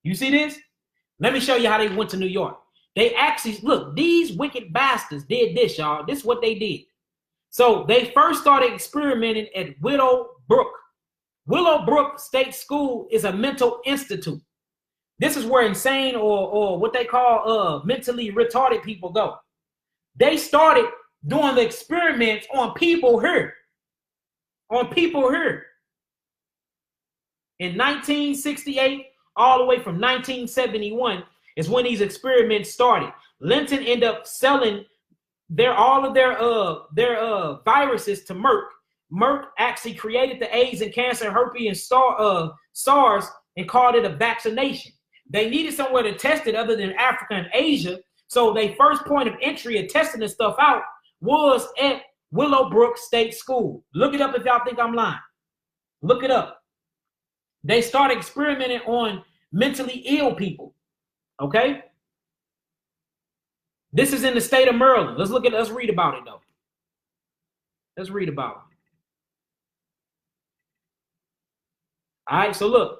You see this? Let me show you how they went to New York. They actually, look, these wicked bastards did this, y'all. This is what they did. So they first started experimenting at Willowbrook. Willowbrook State School is a mental institute. This is where insane or what they call mentally retarded people go. They started doing the experiments on people here. On people here. In 1968, all the way from 1971 is when these experiments started. Linton ended up selling all of their viruses to Merck. Merck actually created the AIDS and cancer, herpes, and SARS and called it a vaccination. They needed somewhere to test it other than Africa and Asia. So their first point of entry of testing this stuff out was at Willowbrook State School. Look it up if y'all think I'm lying. Look it up. They started experimenting on mentally ill people. Okay? This is in the state of Maryland. Let's read about it though. Let's read about it. All right, so look.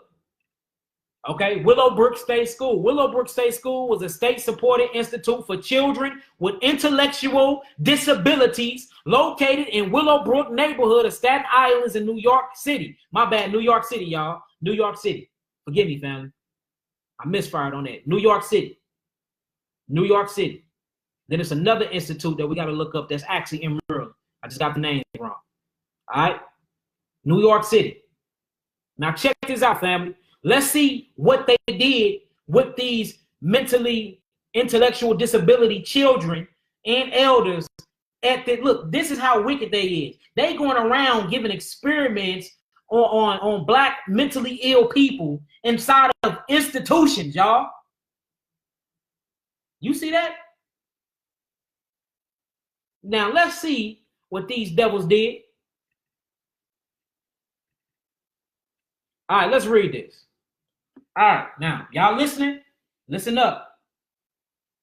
Okay, Willowbrook State School. Willowbrook State School was a state-supported institute for children with intellectual disabilities located in Willowbrook neighborhood of Staten Island in New York City. My bad, New York City, y'all. New York City. Forgive me, family. I misfired on that. New York City. New York City. Then it's another institute that we got to look up that's actually in Maryland. I just got the name wrong. All right? New York City. Now check this out, family. Let's see what they did with these mentally intellectual disability children and elders. Look, this is how wicked they is. They going around giving experiments on black mentally ill people inside of institutions, y'all. You see that? Now let's see what these devils did. All right, let's read this. All right, now, y'all listening? Listen up.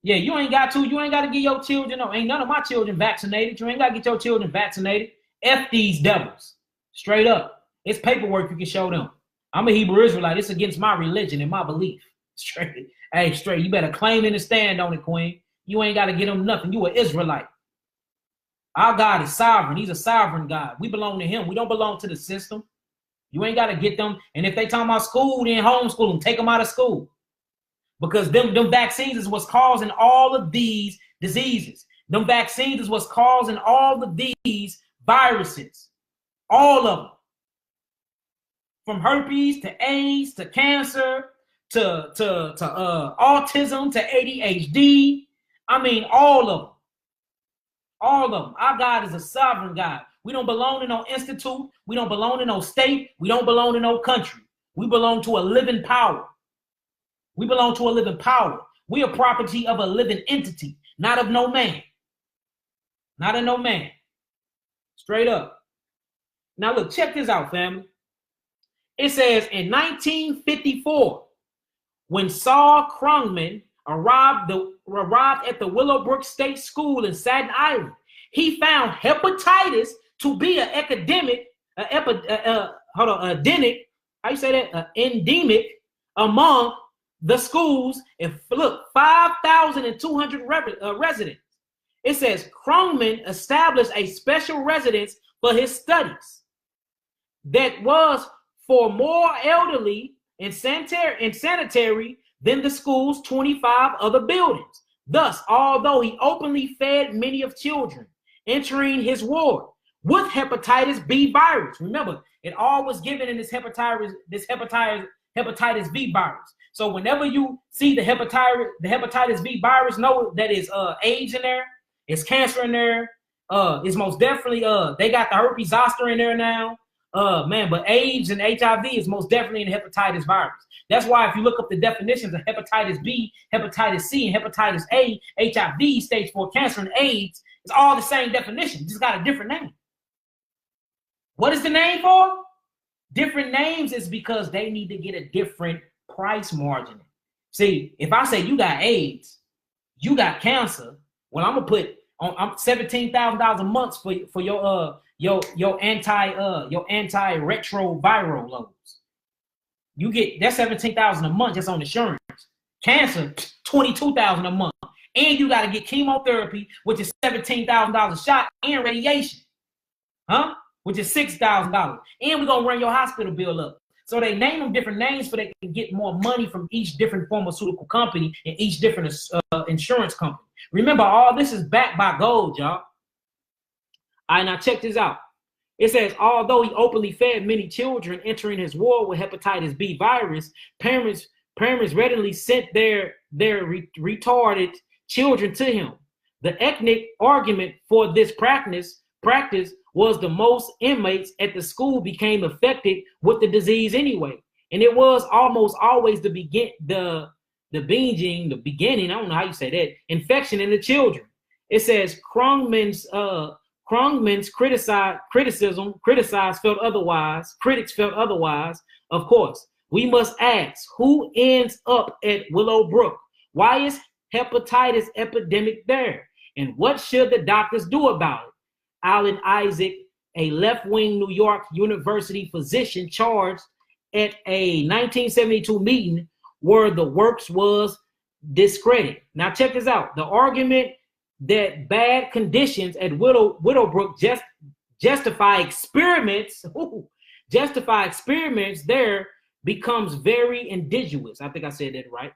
Yeah, you ain't got to get your children, no, ain't none of my children vaccinated. You ain't got to get your children vaccinated. F these devils. Straight up. It's paperwork you can show them. I'm a Hebrew Israelite. It's against my religion and my belief. Straight. Hey, straight. You better claim it and stand on it, Queen. You ain't got to get them nothing. You an Israelite. Our God is sovereign. He's a sovereign God. We belong to him. We don't belong to the system. You ain't got to get them. And if they talking about school, then homeschool them. Take them out of school. Because them vaccines is what's causing all of these diseases. Them vaccines is what's causing all of these viruses. All of them. From herpes to AIDS to cancer to autism to ADHD. I mean, all of them. All of them. Our God is a sovereign God. We don't belong to no institute. We don't belong to no state. We don't belong to no country. We belong to a living power. We belong to a living power. We are property of a living entity, not of no man. Not of no man. Straight up. Now look, check this out, family. It says in 1954, when Saul Krugman arrived at the Willowbrook State School in Staten Island, he found hepatitis to be an endemic among the schools. And look, 5,200 residents. It says Krugman established a special residence for his studies that was for more elderly and sanitary than the school's 25 other buildings. Thus, although he openly fed many of children entering his ward with hepatitis B virus. Remember, it all was given in this hepatitis V virus. So whenever you see the hepatitis V virus, know that is AIDS in there, it's cancer in there, it's most definitely they got the herpes zoster in there now. But AIDS and HIV is most definitely in the hepatitis virus. That's why if you look up the definitions of hepatitis B, hepatitis C, and hepatitis A, HIV, stage 4 cancer, and AIDS, it's all the same definition, just got a different name. What is the name for? Different names is because they need to get a different price margin. See, if I say you got AIDS, you got cancer, well, I'm gonna put on $17,000 a month for your antiretroviral loads. You get that $17,000 a month just on insurance. Cancer, $22,000 a month, and you got to get chemotherapy, which is $17,000 a shot, and radiation, which is $6,000, and we're gonna run your hospital bill up. So they name them different names so they can get more money from each different pharmaceutical company and each different insurance company. Remember, all this is backed by gold, y'all. All right, now check this out. It says, although he openly fed many children entering his war with hepatitis B virus, parents readily sent their retarded children to him. The ethnic argument for this practice was the most inmates at the school became affected with the disease anyway. And it was almost always the beginning, I don't know how you say that, infection in the children. It says Krongman's critics felt otherwise. Of course, we must ask, who ends up at Willowbrook? Why is hepatitis epidemic there? And what should the doctors do about it? Alan Isaac, a left-wing New York University physician, charged at a 1972 meeting where the works was discredited. Now check this out. The argument that bad conditions at Willowbrook justify experiments there becomes very insidious. I think I said that right.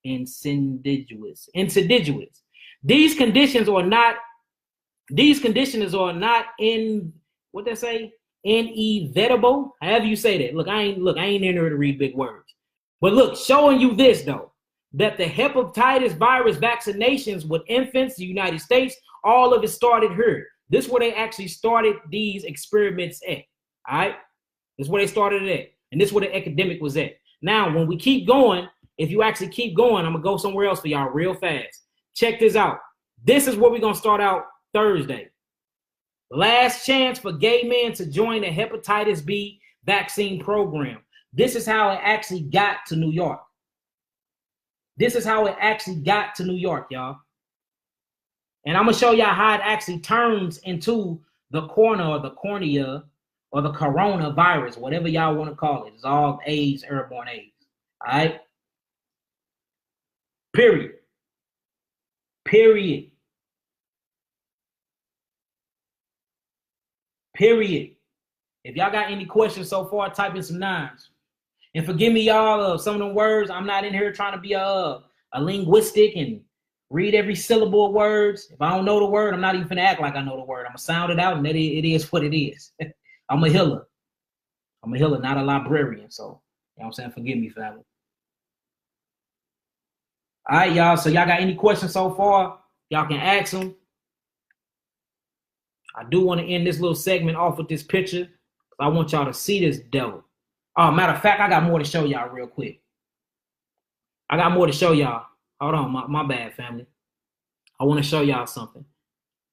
Insidious. These conditions are not in what they say, inevitable. However you say that. Look, I ain't in here to read big words. But look, showing you this though, that the hepatitis virus vaccinations with infants, the United States, all of it started here. This is where they actually started these experiments at. All right, this is where they started it at, and this is where the academic was at. Now, when we keep going, if you actually keep going, I'm gonna go somewhere else for y'all real fast. Check this out. This is where we're gonna start out Thursday. Last chance for gay men to join the hepatitis B vaccine program. This is how it actually got to New York. This is how it actually got to New York, y'all. And I'm going to show y'all how it actually turns into the corona or the cornea or the coronavirus, whatever y'all want to call it. It's all AIDS, airborne AIDS. All right? Period. If y'all got any questions so far, type in some nines. And forgive me, y'all, some of them words. I'm not in here trying to be a linguistic and read every syllable of words. If I don't know the word, I'm not even gonna act like I know the word. I'm gonna sound it out, and it is what it is. I'm a healer. Not a librarian. So, you know what I'm saying? Forgive me, family. All right, y'all. So y'all got any questions so far? Y'all can ask them. I do want to end this little segment off with this picture. I want y'all to see this devil. Matter of fact, I got more to show y'all real quick. Hold on, my bad, family. I want to show y'all something.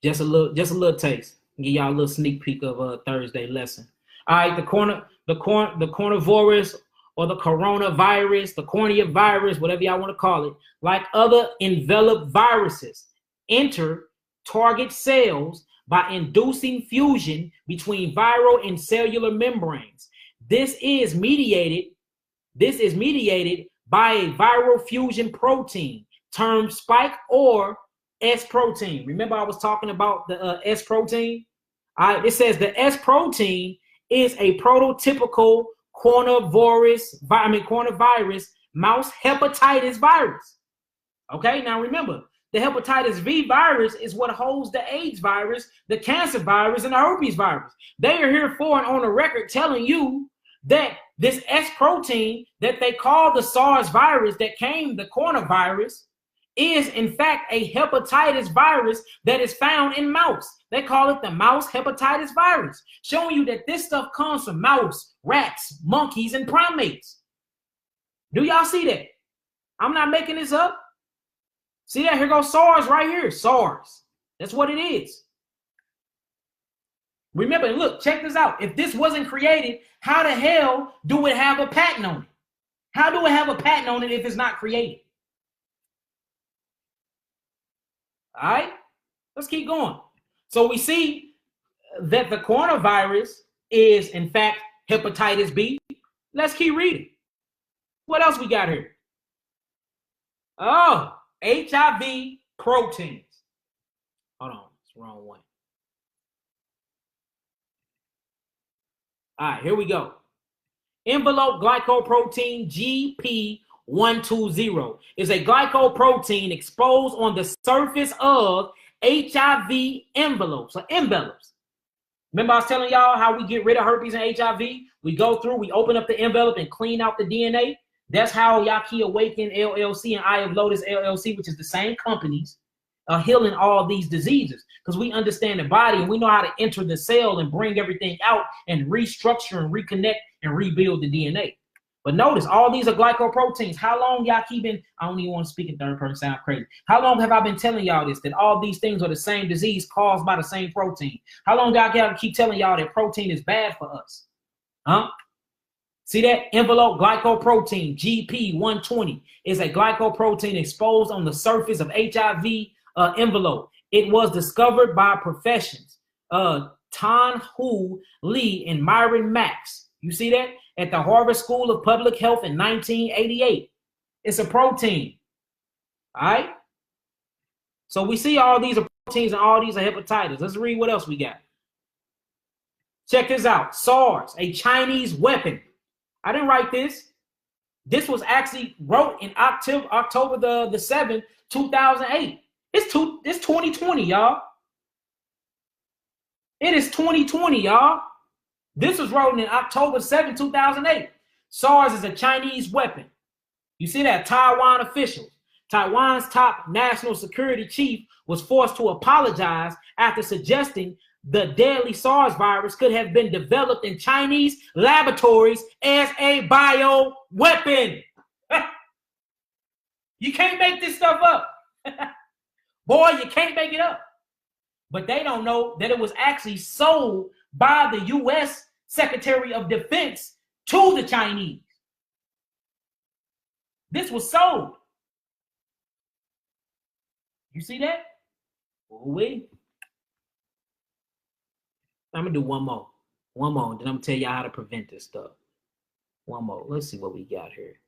Just a little taste. Give y'all a little sneak peek of a Thursday lesson. All right, the coronavirus or the coronavirus, the cornea virus, whatever y'all want to call it, like other enveloped viruses, enter target cells by inducing fusion between viral and cellular membranes. This is mediated by a viral fusion protein termed spike or S protein. Remember I was talking about the S protein? It says the S protein is a prototypical coronavirus mouse hepatitis virus. Okay, now remember, the hepatitis V virus is what holds the AIDS virus, the cancer virus, and the herpes virus. They are here for and on the record telling you that this S protein that they call the SARS virus that came, the coronavirus, is in fact a hepatitis virus that is found in mouse. They call it the mouse hepatitis virus, showing you that this stuff comes from mouse, rats, monkeys, and primates. Do y'all see that? I'm not making this up. See that? Here goes SARS right here. SARS. That's what it is. Remember, look, check this out. If this wasn't created, how the hell do it have a patent on it? How do it have a patent on it if it's not created? All right, let's keep going. So we see that the coronavirus is, in fact, hepatitis B. Let's keep reading. What else we got here? Oh, HIV proteins. Hold on, it's the wrong one. All right, here we go. envelope glycoprotein GP120 is a glycoprotein exposed on the surface of HIV envelopes or envelopes. Remember I was telling y'all how we get rid of herpes and HIV? We go through, we open up the envelope and clean out the DNA. That's how YAHKI Awaken LLC and Eye of Lotus LLC, which is the same companies, are healing all these diseases, because we understand the body and we know how to enter the cell and bring everything out and restructure and reconnect and rebuild the DNA. But notice, all these are glycoproteins. How long YAHKI been, I don't even want to speak in third person, sound crazy. How long have I been telling y'all this, that all these things are the same disease caused by the same protein? How long do I gotta keep telling y'all that protein is bad for us? Huh? See that? Envelope glycoprotein GP120 is a glycoprotein exposed on the surface of HIV envelope. It was discovered by professions Tan-Hu Lee and Myron Max. You see that? At the Harvard School of Public Health in 1988. It's a protein. All right? So we see all these are proteins and all these are hepatitis. Let's read what else we got. Check this out. SARS, a Chinese weapon. I didn't write this. This was actually wrote in October the 7th, 2008. It's 2020, y'all. It is 2020, y'all. This was wrote in October 7, 2008. SARS is a Chinese weapon. You see that? Taiwan officials. Taiwan's top national security chief was forced to apologize after suggesting the deadly SARS virus could have been developed in Chinese laboratories as a bioweapon. You can't make this stuff up. Boy, you can't make it up. But they don't know that it was actually sold by the U.S. Secretary of Defense to the Chinese. This was sold. You see that? Ooh-wee. I'm going to do one more. One more, and then I'm going to tell y'all how to prevent this stuff. One more. Let's see what we got here.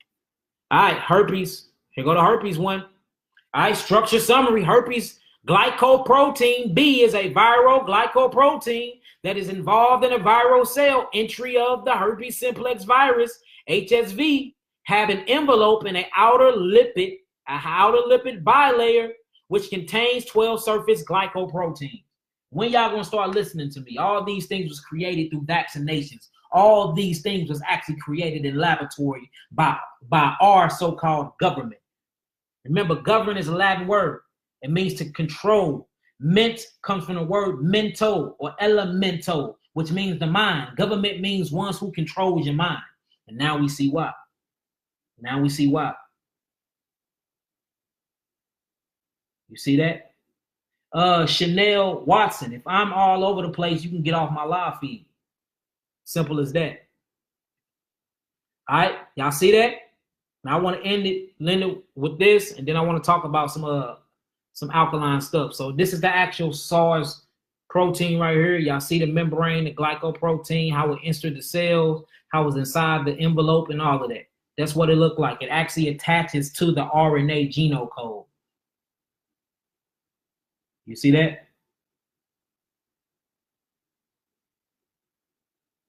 All right, herpes. Here go the herpes one. All right, structure summary. Herpes glycoprotein B is a viral glycoprotein that is involved in a viral cell entry of the herpes simplex virus, HSV, have an envelope and an outer lipid bilayer, which contains 12 surface glycoproteins. When y'all gonna start listening to me? All these things was created through vaccinations. All these things was actually created in laboratory by our so-called government. Remember, government is a Latin word. It means to control. Ment comes from the word mento or elemento, which means the mind. Government means ones who controls your mind. And now we see why. Now we see why. You see that? Chanel Watson, if I'm all over the place, you can get off my live feed. Simple as that. All right, y'all see that? Now I want to end it with this, and then I want to talk about some alkaline stuff. So this is the actual SARS protein right here. Y'all see the membrane, the glycoprotein, how it entered the cells, how it's inside the envelope, and all of that. That's what it looked like. It actually attaches to the RNA genome code. You see that?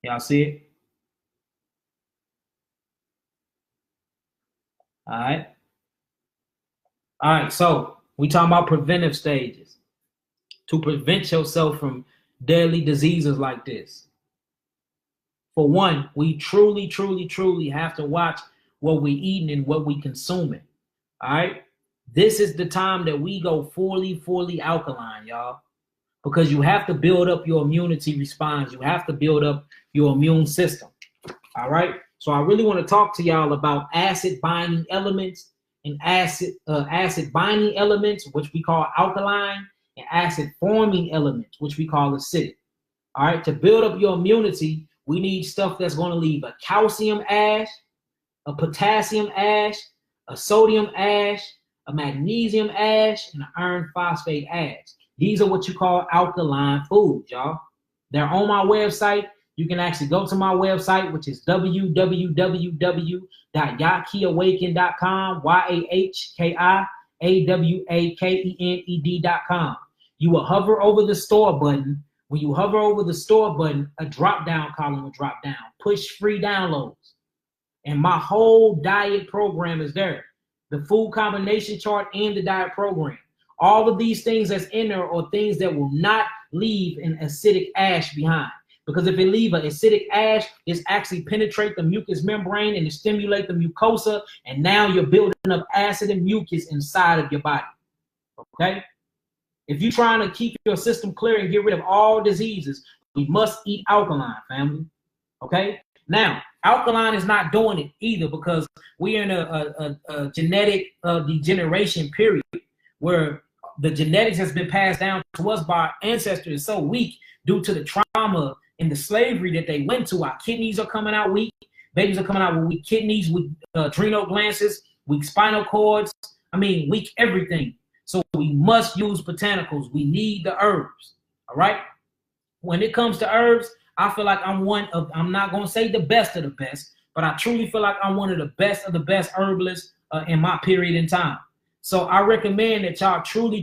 Y'all see it? All right. All right, so we talking about preventive stages to prevent yourself from deadly diseases like this. For one, we truly, truly, truly have to watch what we eating and what we consuming. All right. This is the time that we go fully alkaline, y'all, because you have to build up your immunity response. You have to build up your immune system. All right. So I really want to talk to y'all about acid binding elements and acid binding elements, which we call alkaline, and acid forming elements, which we call acidic. All right. To build up your immunity, we need stuff that's going to leave a calcium ash, a potassium ash, a sodium ash, a magnesium ash, and an iron phosphate ash. These are what you call alkaline foods, y'all. They're on my website. You can actually go to my website, which is www.YAHKIAwakened.com, YAHKIAWAKENED.com. You will hover over the store button. When you hover over the store button, a drop-down column will drop down. Push free downloads. And my whole diet program is there. The food combination chart and the diet program. All of these things that's in there are things that will not leave an acidic ash behind. Because if it leave an acidic ash, it's actually penetrate the mucous membrane and it stimulate the mucosa. And now you're building up acid and mucus inside of your body. Okay? If you're trying to keep your system clear and get rid of all diseases, we must eat alkaline, family. Okay? Now, alkaline is not doing it either because we're in a genetic degeneration period where the genetics has been passed down to us by our ancestors so weak due to the trauma and the slavery that they went to. Our kidneys are coming out weak. Babies are coming out with weak kidneys, weak adrenal glands, weak spinal cords. I mean, weak everything. So we must use botanicals. We need the herbs. All right. When it comes to herbs, I feel like I'm not going to say the best of the best, but I truly feel like I'm one of the best herbalists in my period in time. So I recommend that y'all truly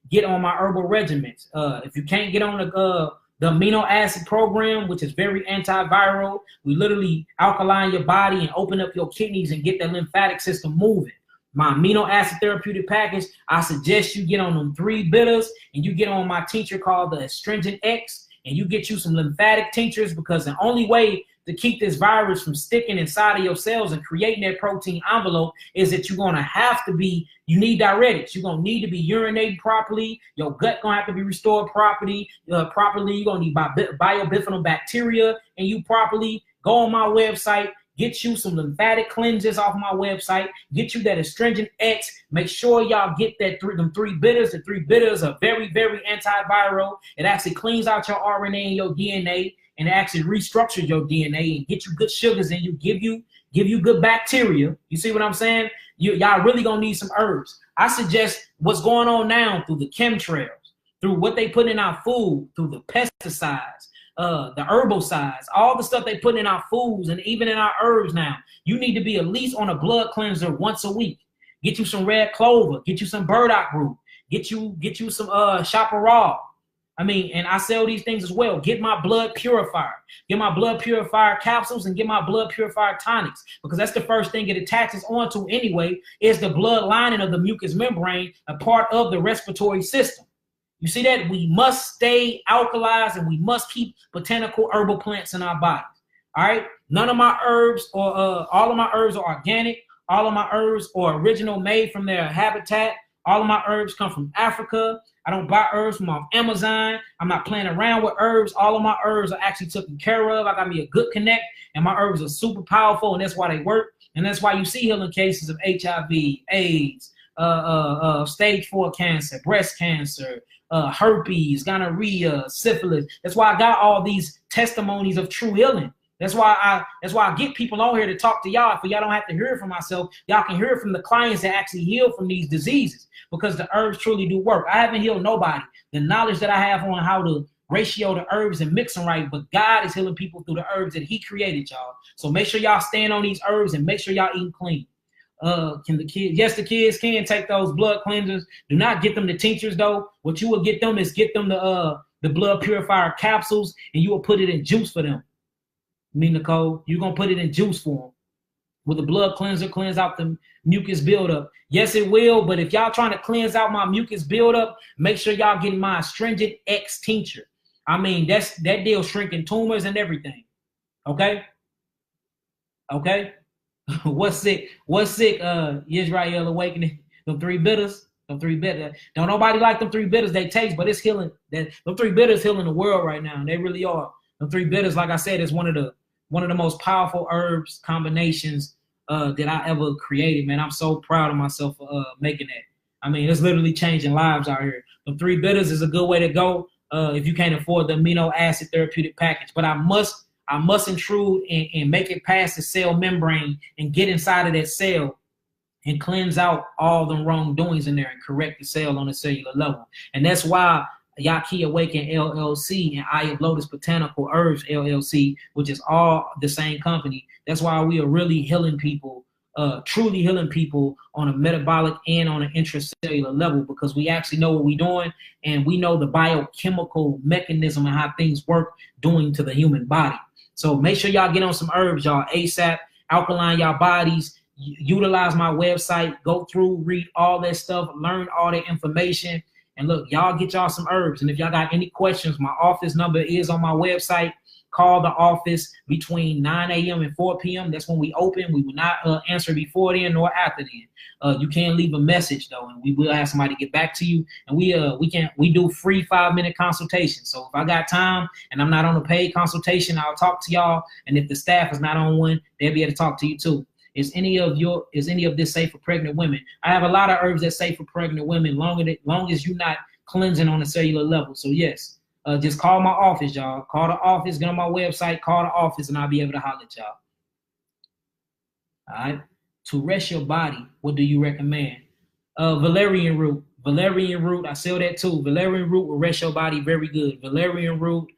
get on my herbal regimens. If you can't get on the amino acid program, which is very antiviral, we literally alkaline your body and open up your kidneys and get the lymphatic system moving. My amino acid therapeutic package, I suggest you get on them 3 bitters and you get on my tincture called the Astringent X and you get you some lymphatic tinctures, because the only way to keep this virus from sticking inside of your cells and creating that protein envelope is that you're going to have to be, you need diuretics. You're going to need to be urinating properly. Your gut going to have to be restored properly. You're going to need biobifidobacteria and you properly. Go on my website, get you some lymphatic cleanses off my website, get you that Astringent X. Make sure y'all get them 3 bitters. The 3 bitters are very antiviral. It actually cleans out your RNA and your DNA, and it actually restructures your DNA and get you good sugars and you give you good bacteria. You see what I'm saying? Y'all really gonna need some herbs. I suggest what's going on now through the chemtrails, through what they put in our food, through the pesticides, the herbicides, all the stuff they put in our foods and even in our herbs now. You need to be at least on a blood cleanser once a week. Get you some red clover, get you some burdock root, get you some chaparral. I mean, and I sell these things as well. Get my blood purifier. Get my blood purifier capsules and get my blood purifier tonics, because that's the first thing it attaches onto anyway, is the blood lining of the mucous membrane, a part of the respiratory system. You see that? We must stay alkalized and we must keep botanical herbal plants in our bodies. All right? None of my herbs or all of my herbs are organic. All of my herbs are original, made from their habitat. All of my herbs come from Africa. I don't buy herbs from off Amazon. I'm not playing around with herbs. All of my herbs are actually taken care of. I got me a good connect, and my herbs are super powerful, and that's why they work. And that's why you see healing cases of HIV, AIDS, stage 4 cancer, breast cancer, herpes, gonorrhea, syphilis. That's why I got all these testimonies of true healing. That's why I get people on here to talk to y'all. For y'all don't have to hear it from myself. Y'all can hear it from the clients that actually heal from these diseases, because the herbs truly do work. I haven't healed nobody. The knowledge that I have on how to ratio the herbs and mix them right, but God is healing people through the herbs that he created, y'all. So make sure y'all stand on these herbs and make sure y'all eat clean. Can the kids? Yes, the kids can take those blood cleansers. Do not get them the tinctures though. What you will get them is get them the blood purifier capsules, and you will put it in juice for them. Me, Nicole, you're going to put it in juice form. Will the blood cleanser cleanse out the mucus buildup? Yes, it will. But if y'all trying to cleanse out my mucus buildup, make sure y'all getting my Astringent X tincture. I mean, that deal shrinking tumors and everything. Okay? Okay? What's sick? Israel Awakening. Them 3 bitters. Them 3 bitters. Don't nobody like them 3 bitters. They taste, but it's healing. Them 3 bitters healing the world right now. And they really are. Them 3 bitters, like I said, is one of the most powerful herbs combinations that I ever created, man. I'm so proud of myself for making that. I mean, it's literally changing lives out here. The 3 bitters is a good way to go if you can't afford the amino acid therapeutic package. But I must intrude and make it past the cell membrane and get inside of that cell and cleanse out all the wrongdoings in there and correct the cell on a cellular level. And that's why YAHKI Awaken LLC and Eye of Lotus Botanical Herbs LLC, which is all the same company. That's why we are really healing people, truly healing people on a metabolic and on an intracellular level, because we actually know what we're doing and we know the biochemical mechanism and how things work doing to the human body. So make sure y'all get on some herbs, y'all, ASAP. alkaline your bodies, utilize my website, go through, read all that stuff, learn all that information. And look, y'all get y'all some herbs. And if y'all got any questions, my office number is on my website. Call the office between 9 a.m. and 4 p.m. That's when we open. We will not answer before then nor after then. You can leave a message though, and we will ask somebody to get back to you. And we do free 5-minute consultations. So if I got time and I'm not on a paid consultation, I'll talk to y'all. And if the staff is not on one, they'll be able to talk to you too. Is any of this safe for pregnant women? I have a lot of herbs that's safe for pregnant women, long as you're not cleansing on a cellular level. So yes, just call my office, y'all. Call the office, get on my website, call the office, and I'll be able to holler at y'all. All right. To rest your body, what do you recommend? Valerian root. Valerian root, I sell that too. Valerian root will rest your body very good. Valerian root,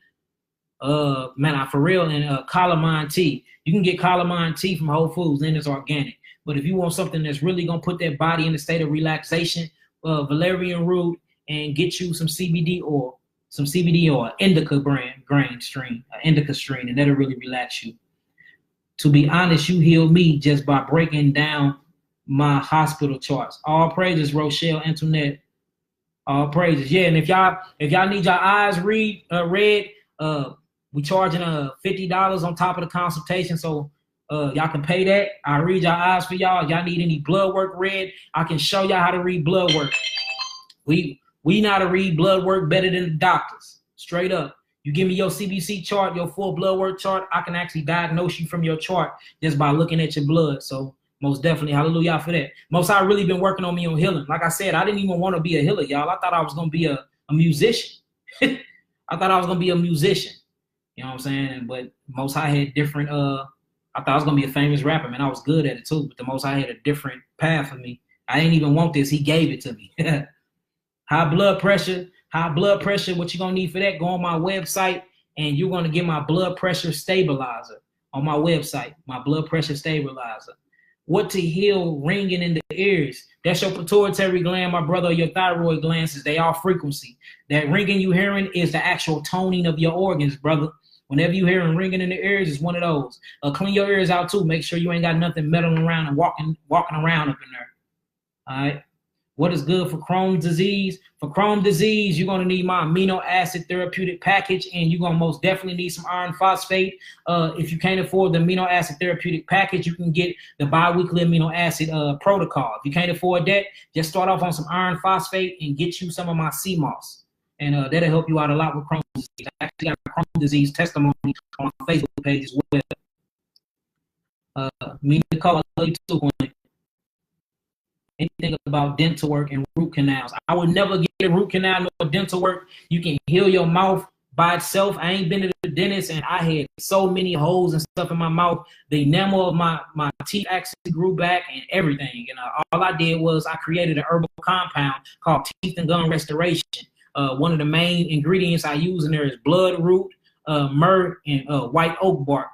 man, for real, and calamine tea. You can get calamine tea from Whole Foods, and it's organic. But if you want something that's really gonna put that body in a state of relaxation, valerian root, and get you some CBD oil, indica grain strain, indica strain, and that'll really relax you. To be honest, you healed me just by breaking down my hospital charts. All praises, Rochelle Antoinette. All praises. Yeah, and if y'all need your eyes read, we charging $50 on top of the consultation, so y'all can pay that. I read your eyes for y'all. Y'all need any blood work read, I can show y'all how to read blood work. We know how to read blood work better than the doctors. Straight up. You give me your CBC chart, your full blood work chart, I can actually diagnose you from your chart just by looking at your blood. So most definitely, hallelujah for that. Most I really been working on me on healing. Like I said, I didn't even want to be a healer, y'all. I thought I was gonna be a musician. I thought I was gonna be a musician. You know what I'm saying? But Most High had different, I thought I was going to be a famous rapper, man. I was good at it too, but the Most High had a different path for me. I didn't even want this. He gave it to me. High blood pressure, what you going to need for that? Go on my website, and you're going to get my blood pressure stabilizer on my website, my blood pressure stabilizer. What to heal ringing in the ears? That's your pituitary gland, my brother, your thyroid glands. They all frequency. That ringing you hearing is the actual toning of your organs, brother. Whenever you hearing ringing in the ears, it's one of those. Clean your ears out too. Make sure you ain't got nothing meddling around and walking around up in there. All right. What is good for Crohn's disease? For Crohn's disease, you're going to need my amino acid therapeutic package, and you're going to most definitely need some iron phosphate. If you can't afford the amino acid therapeutic package, you can get the biweekly amino acid protocol. If you can't afford that, just start off on some iron phosphate and get you some of my sea moss. And that'll help you out a lot with Crohn's disease. I actually got a Crohn's disease testimony on my Facebook page as well. Me to call you too. Anything about dental work and root canals. I would never get a root canal nor dental work. You can heal your mouth by itself. I ain't been to the dentist, and I had so many holes and stuff in my mouth. The enamel of my teeth actually grew back and everything. And all I did was I created an herbal compound called Teeth and Gum Restoration. One of the main ingredients I use in there is bloodroot, myrrh, and white oak bark.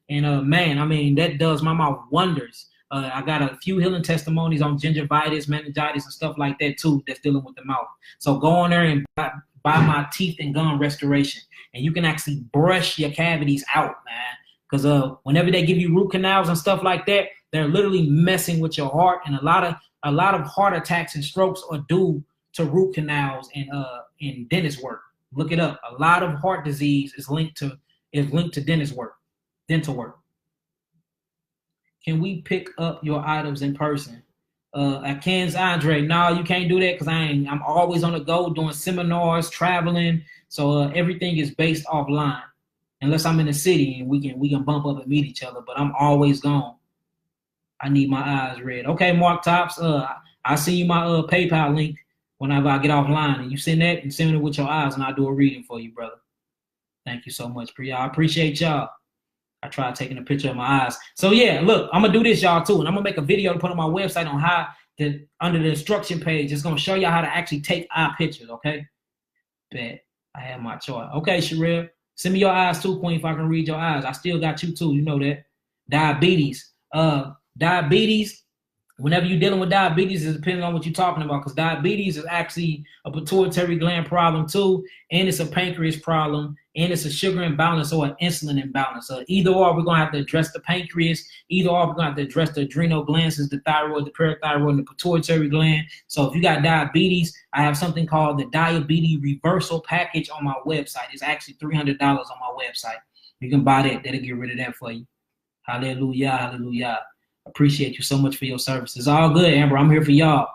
And man, I mean, that does my mouth wonders. I got a few healing testimonies on gingivitis, meningitis, and stuff like that too that's dealing with the mouth. So go on there and buy my Teeth and Gum Restoration, and you can actually brush your cavities out, man. Because whenever they give you root canals and stuff like that, they're literally messing with your heart, and a lot of heart attacks and strokes are due to root canals and in dentist work. Look it up. A lot of heart disease is linked to dental work. Can we pick up your items in person? At Ken's Andre, no, you can't do that because I'm always on the go doing seminars, traveling. So everything is based offline, unless I'm in the city and we can bump up and meet each other. But I'm always gone. I need my eyes read. Okay, Mark Tops. I'll send you my PayPal link whenever I get offline, and you send that and send it with your eyes, and I'll do a reading for you, brother. Thank you so much, Priya. I appreciate y'all. I tried taking a picture of my eyes. So yeah, look, I'm gonna do this, y'all, too, and I'm gonna make a video to put on my website on how to, under the instruction page, it's gonna show y'all how to actually take eye pictures, okay? Bet. I have my chart. Okay, Sherelle, send me your eyes too, Queen, if I can read your eyes. I still got you too, you know that. Diabetes. Diabetes, Whenever you're dealing with diabetes, it depends on what you're talking about, because diabetes is actually a pituitary gland problem too, and it's a pancreas problem, and it's a sugar imbalance or an insulin imbalance. Either or, we're going to have to address the pancreas. Either or, we're going to have to address the adrenal glands, the thyroid, the parathyroid, and the pituitary gland. So if you got diabetes, I have something called the Diabetes Reversal Package on my website. It's actually $300 on my website. You can buy that. That'll get rid of that for you. Hallelujah, hallelujah. Appreciate you so much for your service. It's all good, Amber. I'm here for y'all.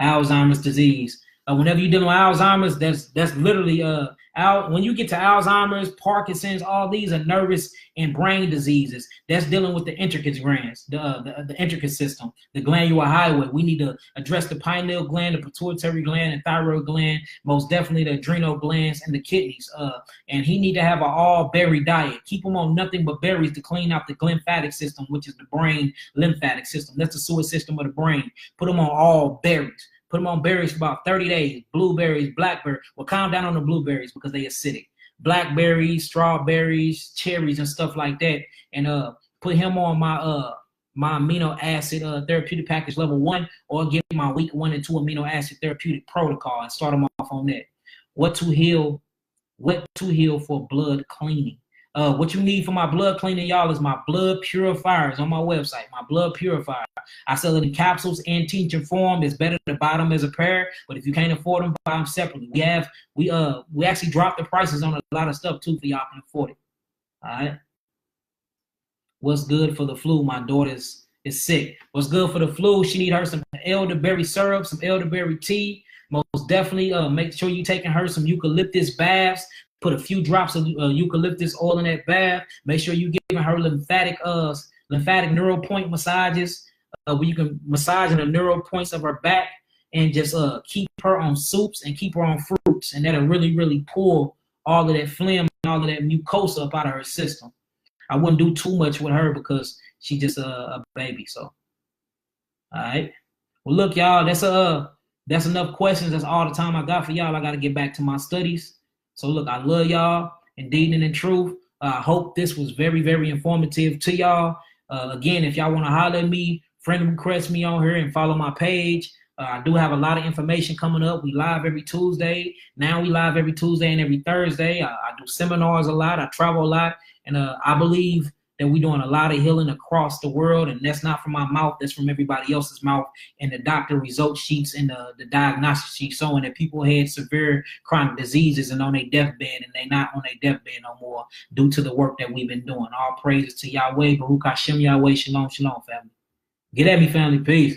Alzheimer's disease. Whenever you're dealing with Alzheimer's, that's literally when you get to Alzheimer's, Parkinson's, all these are nervous and brain diseases. That's dealing with the intricate glands, the intricate system, the glandular highway. We need to address the pineal gland, the pituitary gland, and thyroid gland, most definitely the adrenal glands and the kidneys. And he need to have an all-berry diet. Keep him on nothing but berries to clean out the lymphatic system, which is the brain lymphatic system. That's the sewer system of the brain. Put him on all berries. Put them on berries for about 30 days. Blueberries, blackberries. Well, calm down on the blueberries because they acidic. Blackberries, strawberries, cherries, and stuff like that. And put him on my amino acid therapeutic package level 1, or give him my week 1 and 2 amino acid therapeutic protocol and start him off on that. What to heal for blood cleaning. What you need for my blood cleaning, y'all, is my blood purifiers on my website. My blood purifier. I sell it in capsules and tincture form. It's better to buy them as a pair, but if you can't afford them, buy them separately. We actually dropped the prices on a lot of stuff too for y'all can afford it. All right. What's good for the flu? My daughter is sick. What's good for the flu? She need her some elderberry syrup, some elderberry tea. Most definitely make sure you're taking her some eucalyptus baths. Put a few drops of eucalyptus oil in that bath. Make sure you're giving her lymphatic neural point massages, where you can massage in the neural points of her back, and just keep her on soups and keep her on fruits, and that'll really, really pull all of that phlegm and all of that mucosa up out of her system. I wouldn't do too much with her because she's just a baby. So, all right. Well, look, y'all, that's enough questions. That's all the time I got for y'all. I got to get back to my studies. So look, I love y'all, indeed and in truth. I hope this was very, very informative to y'all. Again, if y'all want to holler at me, friend request me on here and follow my page. I do have a lot of information coming up. We live every Tuesday. Now we live every Tuesday and every Thursday. I do seminars a lot. I travel a lot. And I believe that we're doing a lot of healing across the world. And that's not from my mouth. That's from everybody else's mouth and the doctor result sheets and the diagnostic sheets showing that people had severe chronic diseases and on their deathbed, and they're not on their deathbed no more due to the work that we've been doing. All praises to Yahweh, Baruch Hashem Yahweh, Shalom, Shalom, family. Get at me, family. Peace.